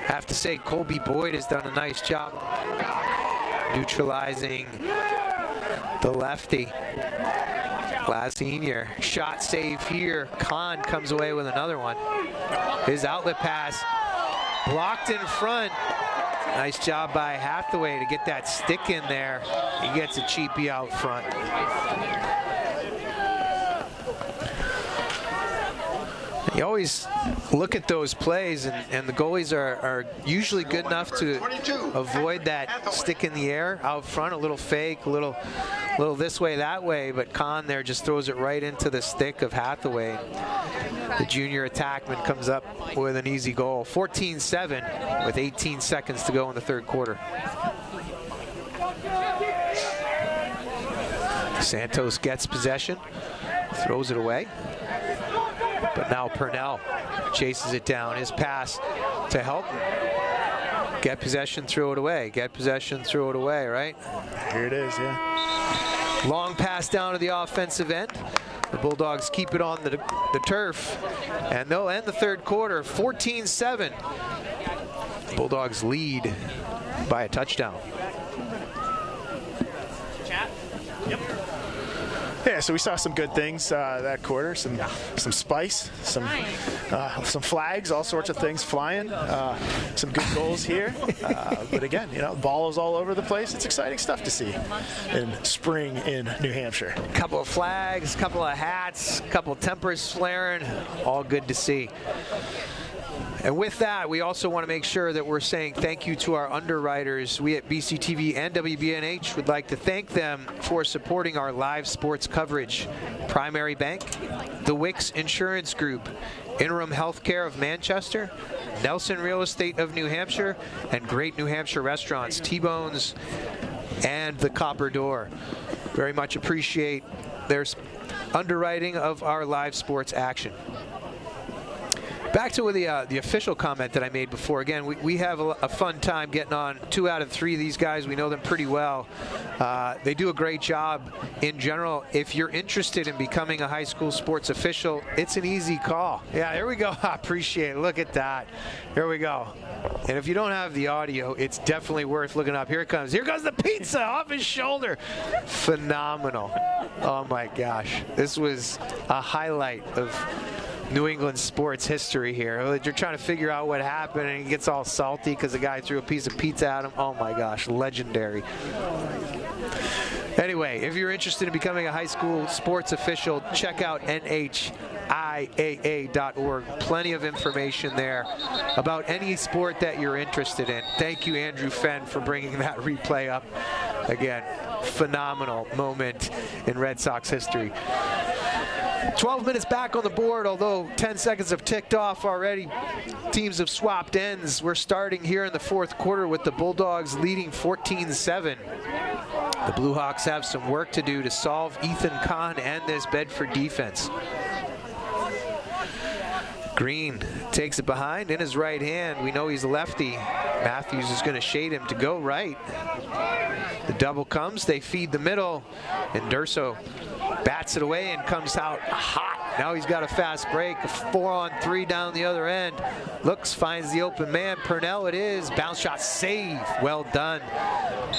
Have to say Colby Boyd has done a nice job neutralizing the lefty. Last senior shot save here. Kahn comes away with another one. His outlet pass blocked in front. Nice job by Hathaway to get that stick in there. He gets a cheapie out front. You always look at those plays, and the goalies are usually good enough to avoid that stick in the air out front, a little fake, a little this way, that way, but Kahn there just throws it right into the stick of Hathaway. The junior attackman comes up with an easy goal. 14-7 with 18 seconds to go in the third quarter. Santos gets possession, throws it away. But now Purnell chases it down. His pass to Helton Get possession, throw it away. Get possession, throw it away, right? Here it is, yeah. Long pass down to the offensive end. The Bulldogs keep it on the turf, and they'll end the third quarter 14-7. Bulldogs lead by a touchdown. Yeah, so we saw some good things that quarter. Some spice, some flags, all sorts of things flying. Some good goals here. But again, you know, ball is all over the place. It's exciting stuff to see in spring in New Hampshire. Couple of flags, couple of hats, couple of tempers flaring. All good to see. And with that, we also want to make sure that we're saying thank you to our underwriters. We at BCTV and WBNH would like to thank them for supporting our live sports coverage. Primary Bank, the Wicks Insurance Group, Interim Healthcare of Manchester, Nelson Real Estate of New Hampshire, and Great New Hampshire Restaurants, T-Bones, and the Copper Door. Very much appreciate their underwriting of our live sports action. Back to the official comment that I made before. Again, we have a fun time getting on 2 out of 3 of these guys. We know them pretty well. They do a great job in general. If you're interested in becoming a high school sports official, it's an easy call. Yeah, there we go. I appreciate it. Look at that. Here we go. And if you don't have the audio, it's definitely worth looking up. Here it comes. Here goes the pizza off his shoulder. Phenomenal. Oh, my gosh. This was a highlight of New England sports history here. You're trying to figure out what happened, and he gets all salty because the guy threw a piece of pizza at him. Oh my gosh, legendary. Anyway, if you're interested in becoming a high school sports official, check out NHIAA.org. Plenty of information there about any sport that you're interested in. Thank you, Andrew Fenn, for bringing that replay up. Again, phenomenal moment in Red Sox history. 12 minutes back on the board, although 10 seconds have ticked off already. Teams have swapped ends. We're starting here in the fourth quarter with the Bulldogs leading 14-7. The Blue Hawks have some work to do to solve Ethan Kahn and this Bedford defense. Green takes it behind in his right hand. We know he's a lefty. Matthews is going to shade him to go right. The double comes, they feed the middle, and Durso bats it away and comes out hot. Now he's got a fast break, a 4-on-3 down the other end. Looks, finds the open man. Purnell it is. Bounce shot save. Well done.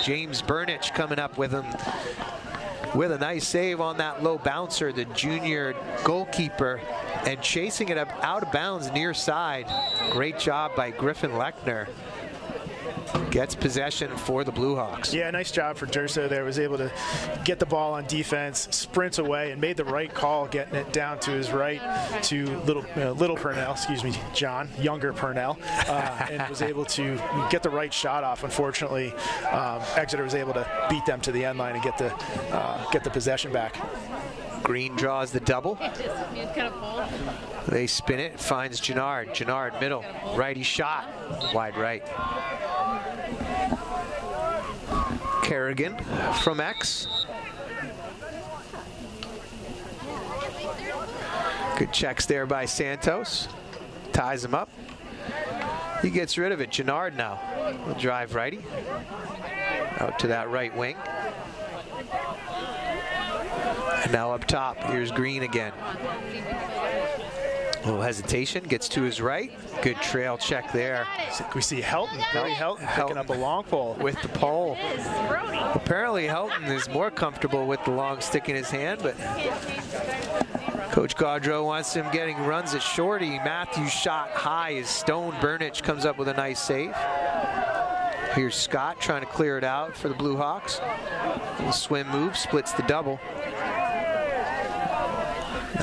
James Burnich coming up with him with a nice save on that low bouncer, the junior goalkeeper, and chasing it up out of bounds near side. Great job by Griffin Lechner. Gets possession for the Blue Hawks. Yeah, nice job for Durso there. Was able to get the ball on defense, sprints away, and made the right call, getting it down to his right to little Purnell, excuse me, John, younger Purnell, and was able to get the right shot off. Unfortunately, Exeter was able to beat them to the end line and get the possession back. Green draws the double. They spin it, finds Gennard. Gennard middle, righty shot, wide right. Kerrigan from X. Good checks there by Santos. Ties him up. He gets rid of it. Gennard now will drive righty. Out to that right wing. And now up top, here's Green again. A little hesitation, gets to his right. Good trail check there. We see Helton, Brody Helton picking up a long pole. With the pole. Apparently Helton is more comfortable with the long stick in his hand, but Coach Gaudreau wants him getting runs at shorty. Matthews shot high is stone. Burnich comes up with a nice save. Here's Scott trying to clear it out for the Blue Hawks. Little swim move, splits the double.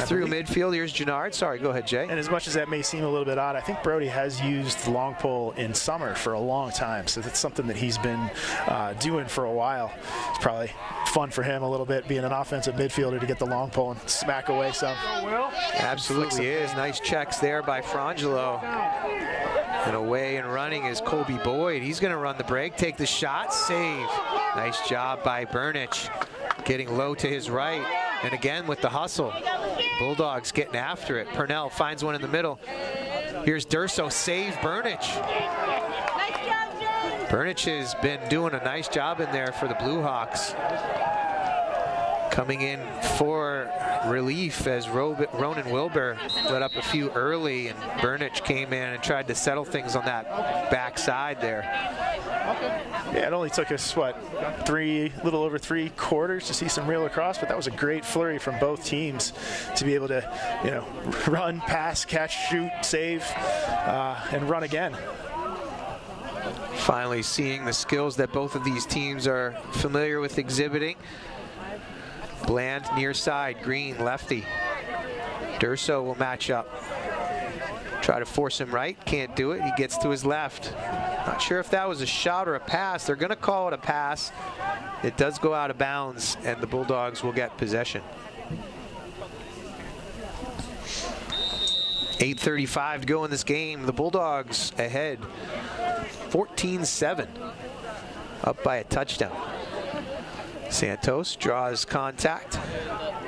Through midfield, here's Gennard. Sorry, go ahead, Jay. And as much as that may seem a little bit odd, I think Brody has used the long pole in summer for a long time, so that's something that he's been doing for a while. It's probably fun for him a little bit, being an offensive midfielder, to get the long pole and smack away some. Absolutely is. Nice checks there by Frangelo. And away and running is Colby Boyd. He's going to run the break, take the shot, save. Nice job by Burnich, getting low to his right. And again with the hustle. Bulldogs getting after it. Purnell finds one in the middle. Here's Durso, save Burnich. Burnich has been doing a nice job in there for the Blue Hawks. Coming in for relief as Ronan Wilbur let up a few early, and Burnich came in and tried to settle things on that backside there. Yeah, it only took us, what, little over 3 quarters to see some real lacrosse, but that was a great flurry from both teams to be able to, run, pass, catch, shoot, save, and run again. Finally seeing the skills that both of these teams are familiar with exhibiting. Bland near side, Green lefty. Durso will match up. Try to force him right, can't do it. He gets to his left. Not sure if that was a shot or a pass. They're gonna call it a pass. It does go out of bounds, and the Bulldogs will get possession. 8:35 to go in this game. The Bulldogs ahead 14-7, up by a touchdown. Santos draws contact.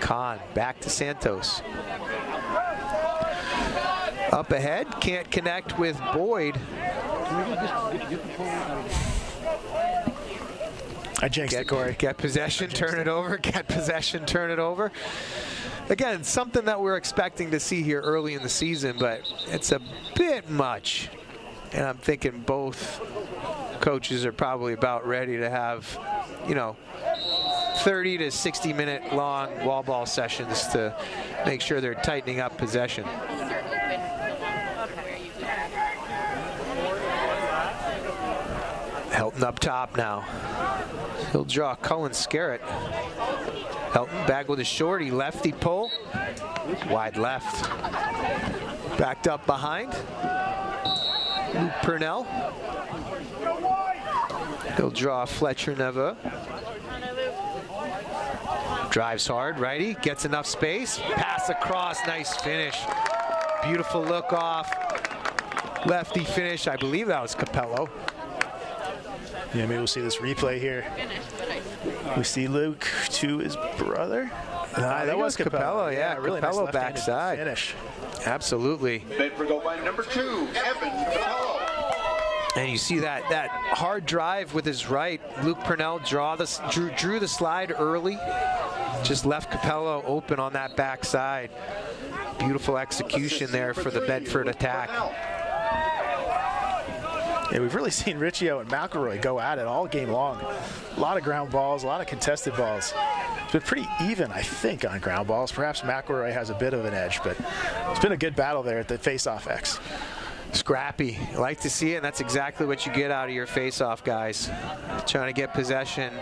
Kahn back to Santos. Up ahead, can't connect with Boyd. I jinxed it, Corey. Get possession, turn it over. Get possession, turn it over. Again, something that we're expecting to see here early in the season, but it's a bit much. And I'm thinking both coaches are probably about ready to have, 30 to 60 minute long wall ball sessions to make sure they're tightening up possession. Helton up top now. He'll draw Cullen Scarrett. Helton back with a shorty, lefty pull, wide left. Backed up behind. Luke Purnell. He'll draw Fletcher Neva. Drives hard, righty, gets enough space. Pass across, nice finish. Beautiful look off. Lefty finish, I believe that was Capello. Yeah, maybe we'll see this replay here. We see Luke to his brother. That was Capello, yeah. Really Capello nice backside. Finish. Absolutely. Bedford go by number 2, Evan Capello. And you see that hard drive with his right. Luke Purnell drew the slide early. Just left Capello open on that backside. Beautiful execution there for the Bedford attack. Yeah, we've really seen Riccio and McElroy go at it all game long. A lot of ground balls, a lot of contested balls. It's been pretty even, I think, on ground balls. Perhaps McElroy has a bit of an edge, but it's been a good battle there at the face-off X. Scrappy. I like to see it, and that's exactly what you get out of your face-off guys. Trying to get possession.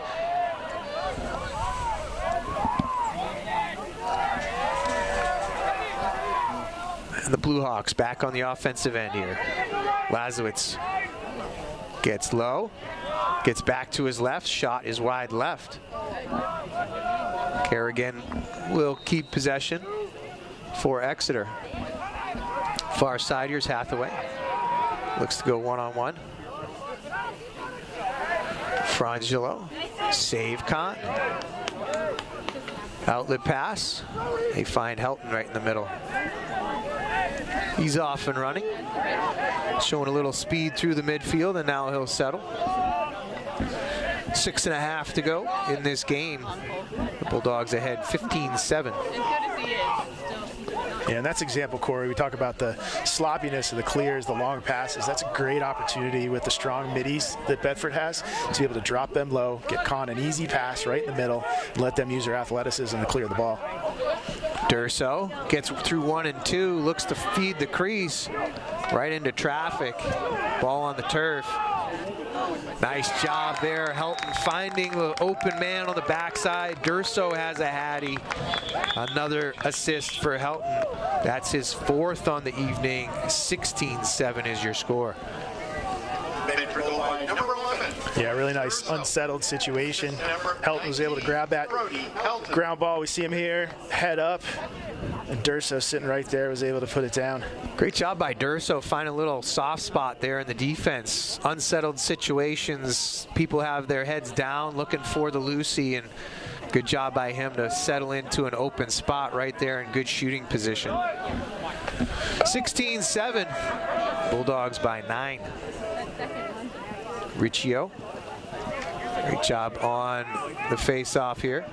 And the Blue Hawks back on the offensive end here. Lazowitz gets low, gets back to his left, shot is wide left. Kerrigan will keep possession for Exeter. Far side, here's Hathaway. Looks to go one-on-one. Frangelo, save Kahn. Outlet pass. They find Helton right in the middle. He's off and running. Showing a little speed through the midfield, and now he'll settle. 6.5 to go in this game. The Bulldogs ahead 15-7. Yeah, and that's example, Corey. We talk about the sloppiness of the clears, the long passes. That's a great opportunity with the strong middies that Bedford has to be able to drop them low, get Kahn an easy pass right in the middle, and let them use their athleticism to clear the ball. Durso gets through 1 and 2, looks to feed the crease right into traffic. Ball on the turf. Nice job there. Helton finding the open man on the backside. Durso has a hattie. Another assist for Helton. That's his 4th on the evening. 16-7 is your score. Number 11. Yeah, really nice unsettled situation. Helton was able to grab that ground ball. We see him here, head up, and Durso sitting right there was able to put it down. Great job by Durso, find a little soft spot there in the defense. Unsettled situations, people have their heads down looking for the Lucy, and good job by him to settle into an open spot right there in good shooting position. 16-7, Bulldogs by 9. Riccio. Great job on the face-off here.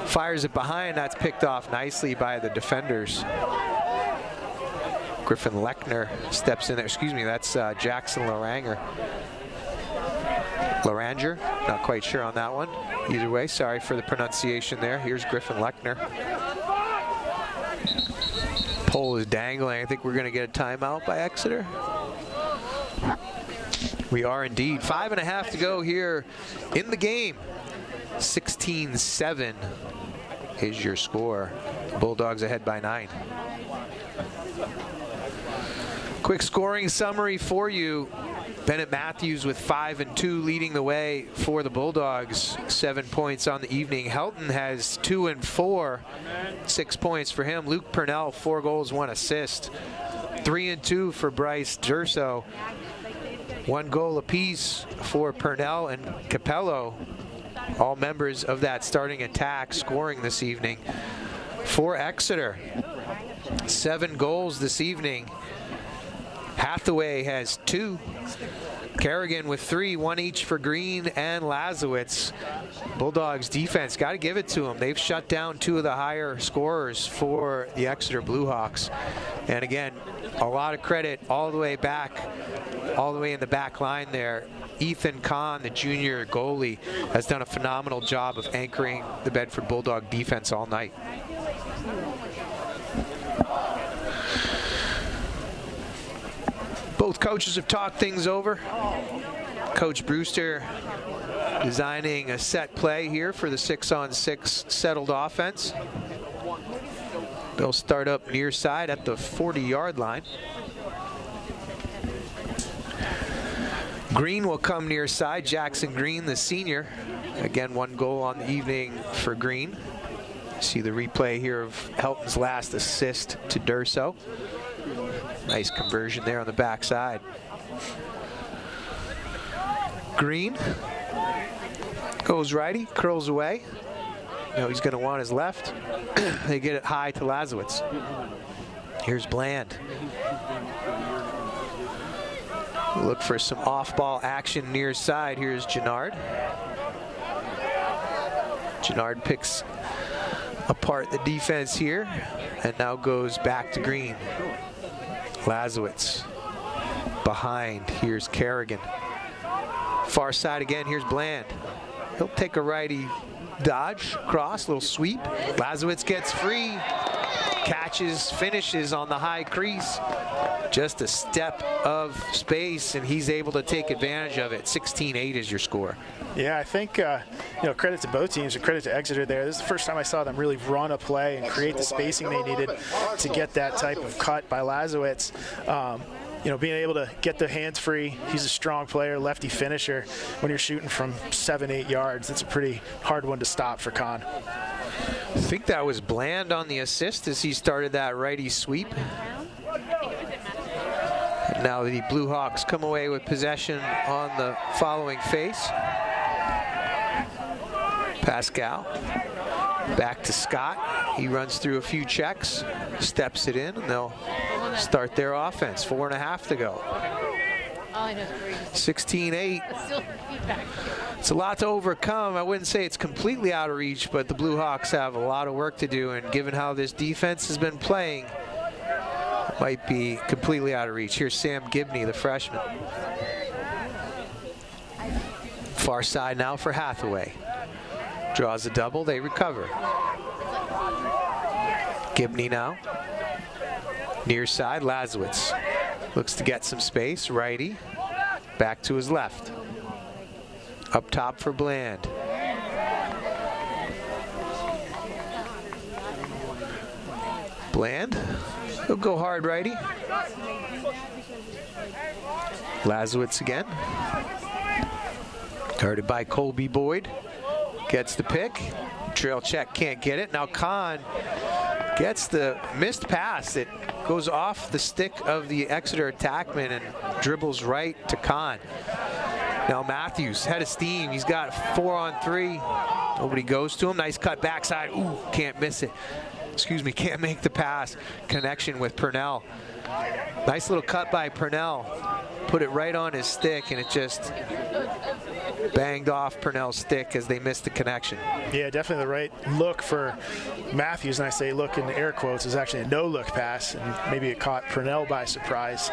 Fires it behind. That's picked off nicely by the defenders. Griffin Lechner steps in there. Excuse me, that's Jackson Laranger. Laranger, not quite sure on that one. Either way, sorry for the pronunciation there. Here's Griffin Lechner. Pole is dangling. I think we're going to get a timeout by Exeter. We are indeed. 5.5 to go here in the game. 16-7 is your score. Bulldogs ahead by 9. Quick scoring summary for you. Bennett Matthews with 5 and 2 leading the way for the Bulldogs. 7 points on the evening. Helton has 2 and 4. 6 points for him. Luke Purnell, 4 goals, 1 assist. 3 and 2 for Bryce Durso. 1 goal apiece for Purnell and Capello. All members of that starting attack scoring this evening. For Exeter, 7 goals this evening. Hathaway has 2. Kerrigan with 3, 1 each for Green and Lazowitz. Bulldogs defense, got to give it to them. They've shut down 2 of the higher scorers for the Exeter Bluehawks. And again, a lot of credit all the way back, all the way in the back line there. Ethan Kahn, the junior goalie, has done a phenomenal job of anchoring the Bedford Bulldog defense all night. Both coaches have talked things over. Coach Brewster designing a set play here for the 6-on-6 settled offense. They'll start up near side at the 40-yard line. Green will come near side. Jackson Green, the senior. Again, 1 goal on the evening for Green. See the replay here of Helton's last assist to Durso. Nice conversion there on the backside. Green goes righty, curls away. You know he's going to want his left. They get it high to Lazowitz. Here's Bland. Look for some off-ball action near side. Here's Gennard. Gennard picks apart the defense here and now goes back to Green. Lazowitz behind. Here's Kerrigan. Far side again. Here's Bland. He'll take a righty dodge, cross, little sweep. Lazowitz gets free. Catches, finishes on the high crease. Just a step of space, and he's able to take advantage of it. 16-8 is your score. Yeah, I think, credit to both teams and credit to Exeter there. This is the first time I saw them really run a play and create the spacing they needed to get that type of cut by Lazowitz. Being able to get the hands free. He's a strong player, lefty finisher. When you're shooting from 7-8 yards, it's a pretty hard one to stop for Kahn. I think that was Bland on the assist as he started that righty sweep. And now the Bluehawks come away with possession on the following face. Pascal back to Scott. He runs through a few checks, steps it in, and they'll start their offense. 4.5 to go. 16-8. It's a lot to overcome. I wouldn't say it's completely out of reach, but the Bluehawks have a lot of work to do, and given how this defense has been playing, it might be completely out of reach. Here's Sam Gibney, the freshman. Far side now for Hathaway. Draws a double, they recover. Gibney now. Near side, Lazowitz. Looks to get some space, righty. Back to his left. Up top for Bland. Bland, he'll go hard righty. Lazowitz again. Guarded by Colby Boyd. Gets the pick. Trail check, can't get it. Now Kahn gets the missed pass. It goes off the stick of the Exeter attackman and dribbles right to Kahn. Now Matthews, head of steam. He's got 4-on-3. Nobody goes to him. Nice cut backside. Ooh, can't miss it. Excuse me, can't make the pass. Connection with Purnell. Nice little cut by Purnell. put it right on his stick, and it just banged off Purnell's stick as they missed the connection. Yeah, definitely the right look for Matthews, and I say look in air quotes, is actually a no-look pass, and maybe it caught Purnell by surprise.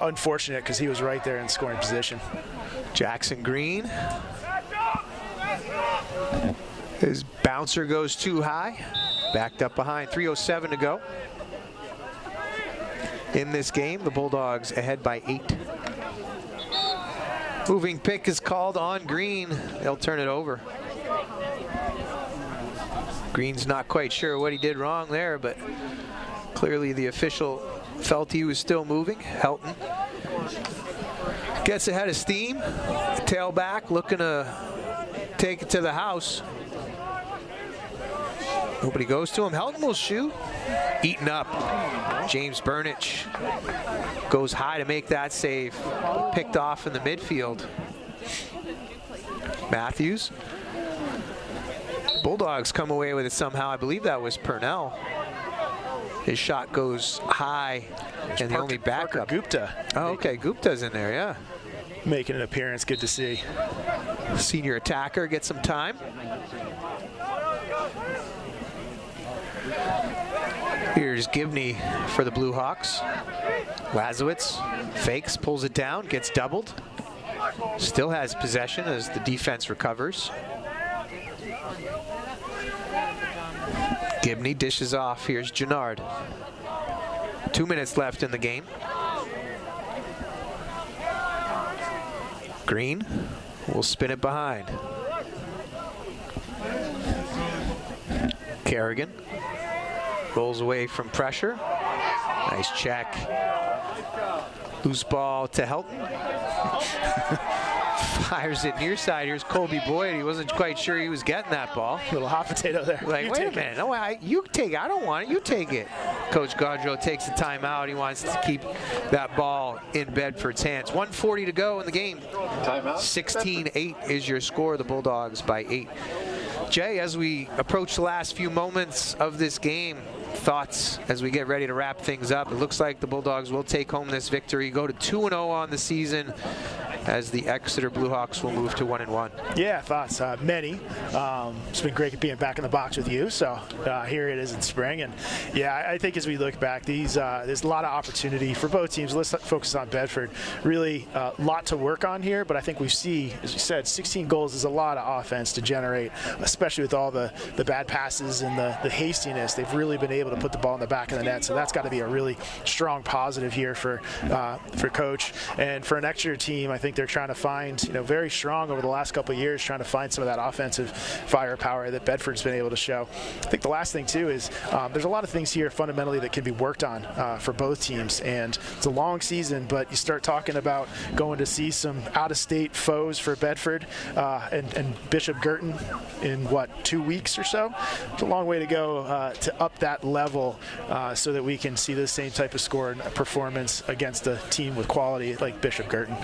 Unfortunate, because he was right there in scoring position. Jackson Green. His bouncer goes too high. Backed up behind. 3:07 to go. In this game, the Bulldogs ahead by 8. Moving pick is called on Green. They'll turn it over. Green's not quite sure what he did wrong there, but clearly the official felt he was still moving. Helton gets ahead of steam. Tailback looking to take it to the house. Nobody goes to him. Helton will shoot. Eaten up. James Burnich goes high to make that save. Picked off in the midfield. Matthews. Bulldogs come away with it somehow. I believe that was Purnell. His shot goes high, and the only backup. Gupta. Oh, okay. Gupta's in there, yeah. Making an appearance. Good to see. Senior attacker gets some time. Here's Gibney for the Blue Hawks. Lazowitz fakes, pulls it down, gets doubled. Still has possession as the defense recovers. Gibney dishes off. Here's Gennard. 2 minutes left in the game. Green will spin it behind. Kerrigan rolls away from pressure. Nice check. Loose ball to Helton. Fires it near side. Here's Colby Boyd. He wasn't quite sure he was getting that ball. Little hot potato there. Like, wait a minute. No, you take it. I don't want it. You take it. Coach Gaudreau takes the timeout. He wants to keep that ball in Bedford's hands. 1:40 to go in the game. 16-8 is your score. The Bulldogs by 8. Jay, as we approach the last few moments of this game, thoughts as we get ready to wrap things up? It looks like the Bulldogs will take home this victory, go to 2-0 on the season, as the Exeter Bluehawks will move to 1-1. Yeah, thoughts. Many. It's been great being back in the box with you. So here it is in spring. And yeah, I think as we look back, there's a lot of opportunity for both teams. Let's focus on Bedford. Really a lot to work on here, but I think we see, as you said, 16 goals is a lot of offense to generate, especially with all the bad passes and the hastiness. They've really been able to put the ball in the back of the net. So that's got to be a really strong positive here for Coach. And for an Exeter team, I think they're trying to find, very strong over the last couple of years, trying to find some of that offensive firepower that Bedford's been able to show. I think the last thing, too, is there's a lot of things here fundamentally that can be worked on for both teams. And it's a long season, but you start talking about going to see some out-of-state foes for Bedford and Bishop Girton in, 2 weeks or so? It's a long way to go to up that level so that we can see the same type of score and performance against a team with quality like Bishop Girton.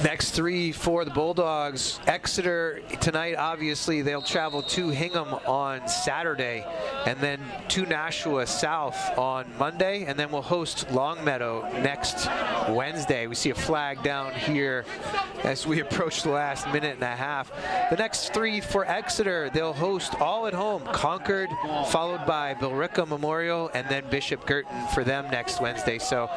Next 3 for the Bulldogs. Exeter tonight, obviously, they'll travel to Hingham on Saturday, and then to Nashua South on Monday, and then we'll host Longmeadow next Wednesday. We see a flag down here as we approach the last minute and a half. The next 3 for Exeter, they'll host all at home. Concord, followed by Billerica Memorial, and then Bishop Girton for them next Wednesday. So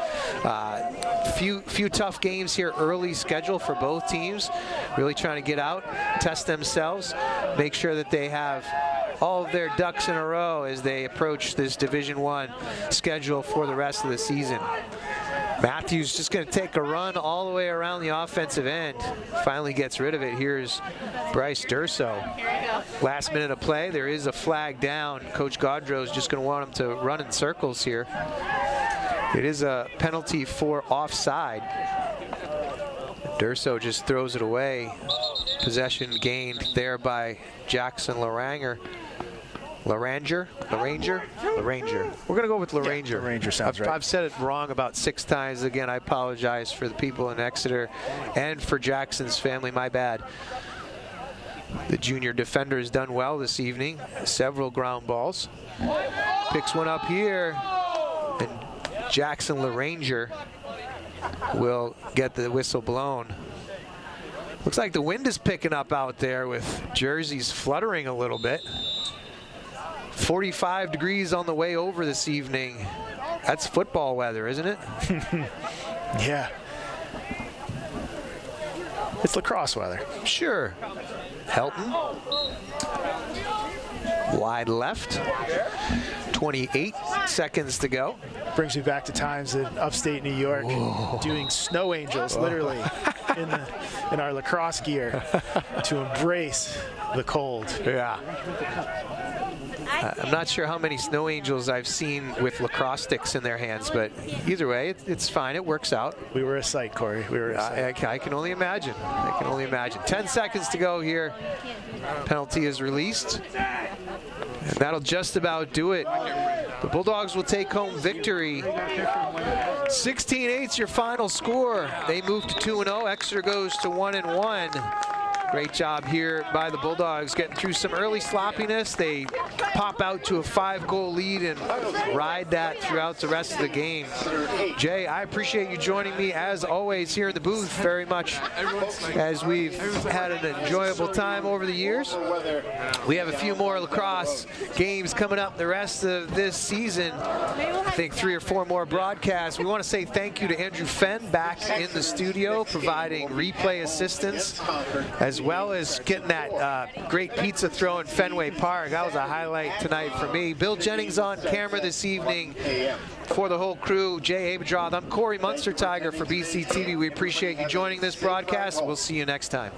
few tough games here, early schedule for both teams, really trying to get out, test themselves, make sure that they have all of their ducks in a row as they approach this Division I schedule for the rest of the season. Matthews just going to take a run all the way around the offensive end. Finally gets rid of it. Here's Bryce Durso. Last minute of play. There is a flag down. Coach Gaudreau is just going to want him to run in circles here. It is a penalty for offside. Durso just throws it away. Possession gained there by Jackson Laranger. Laranger. We're going to go with Laranger. Yeah, Laranger sounds right. I've said it wrong about 6 times. Again, I apologize for the people in Exeter and for Jackson's family. My bad. The junior defender has done well this evening. Several ground balls. Picks one up here. And Jackson Laranger will get the whistle blown. Looks like the wind is picking up out there with jerseys fluttering a little bit. 45 degrees on the way over this evening. That's football weather, isn't it? Yeah. It's lacrosse weather. Sure. Helton. Wide left. 28 seconds to go. Brings me back to times in upstate New York. Whoa. Doing snow angels, literally, in our lacrosse gear to embrace the cold. Yeah. I'm not sure how many snow angels I've seen with lacrosse sticks in their hands, but either way, it's fine. It works out. We were a sight, Corey. We were a sight. I can only imagine. I can only imagine. 10 seconds to go here. Penalty is released. And that'll just about do it. The Bulldogs will take home victory. 16-8's your final score. They move to 2-0. Exeter goes to 1-1. Great job here by the Bulldogs getting through some early sloppiness. They pop out to a 5-goal lead and ride that throughout the rest of the game. Jay, I appreciate you joining me as always here in the booth very much, as we've had an enjoyable time over the years. We have a few more lacrosse games coming up the rest of this season. I think 3 or 4 more broadcasts. We want to say thank you to Andrew Fenn back in the studio providing replay assistance, as well as getting that great pizza throw in Fenway Park. That was a highlight tonight for me. Bill Jennings on camera this evening for the whole crew. Jay Abedroth. I'm Corey Munster Tiger for BC TV. We appreciate you joining this broadcast. We'll see you next time.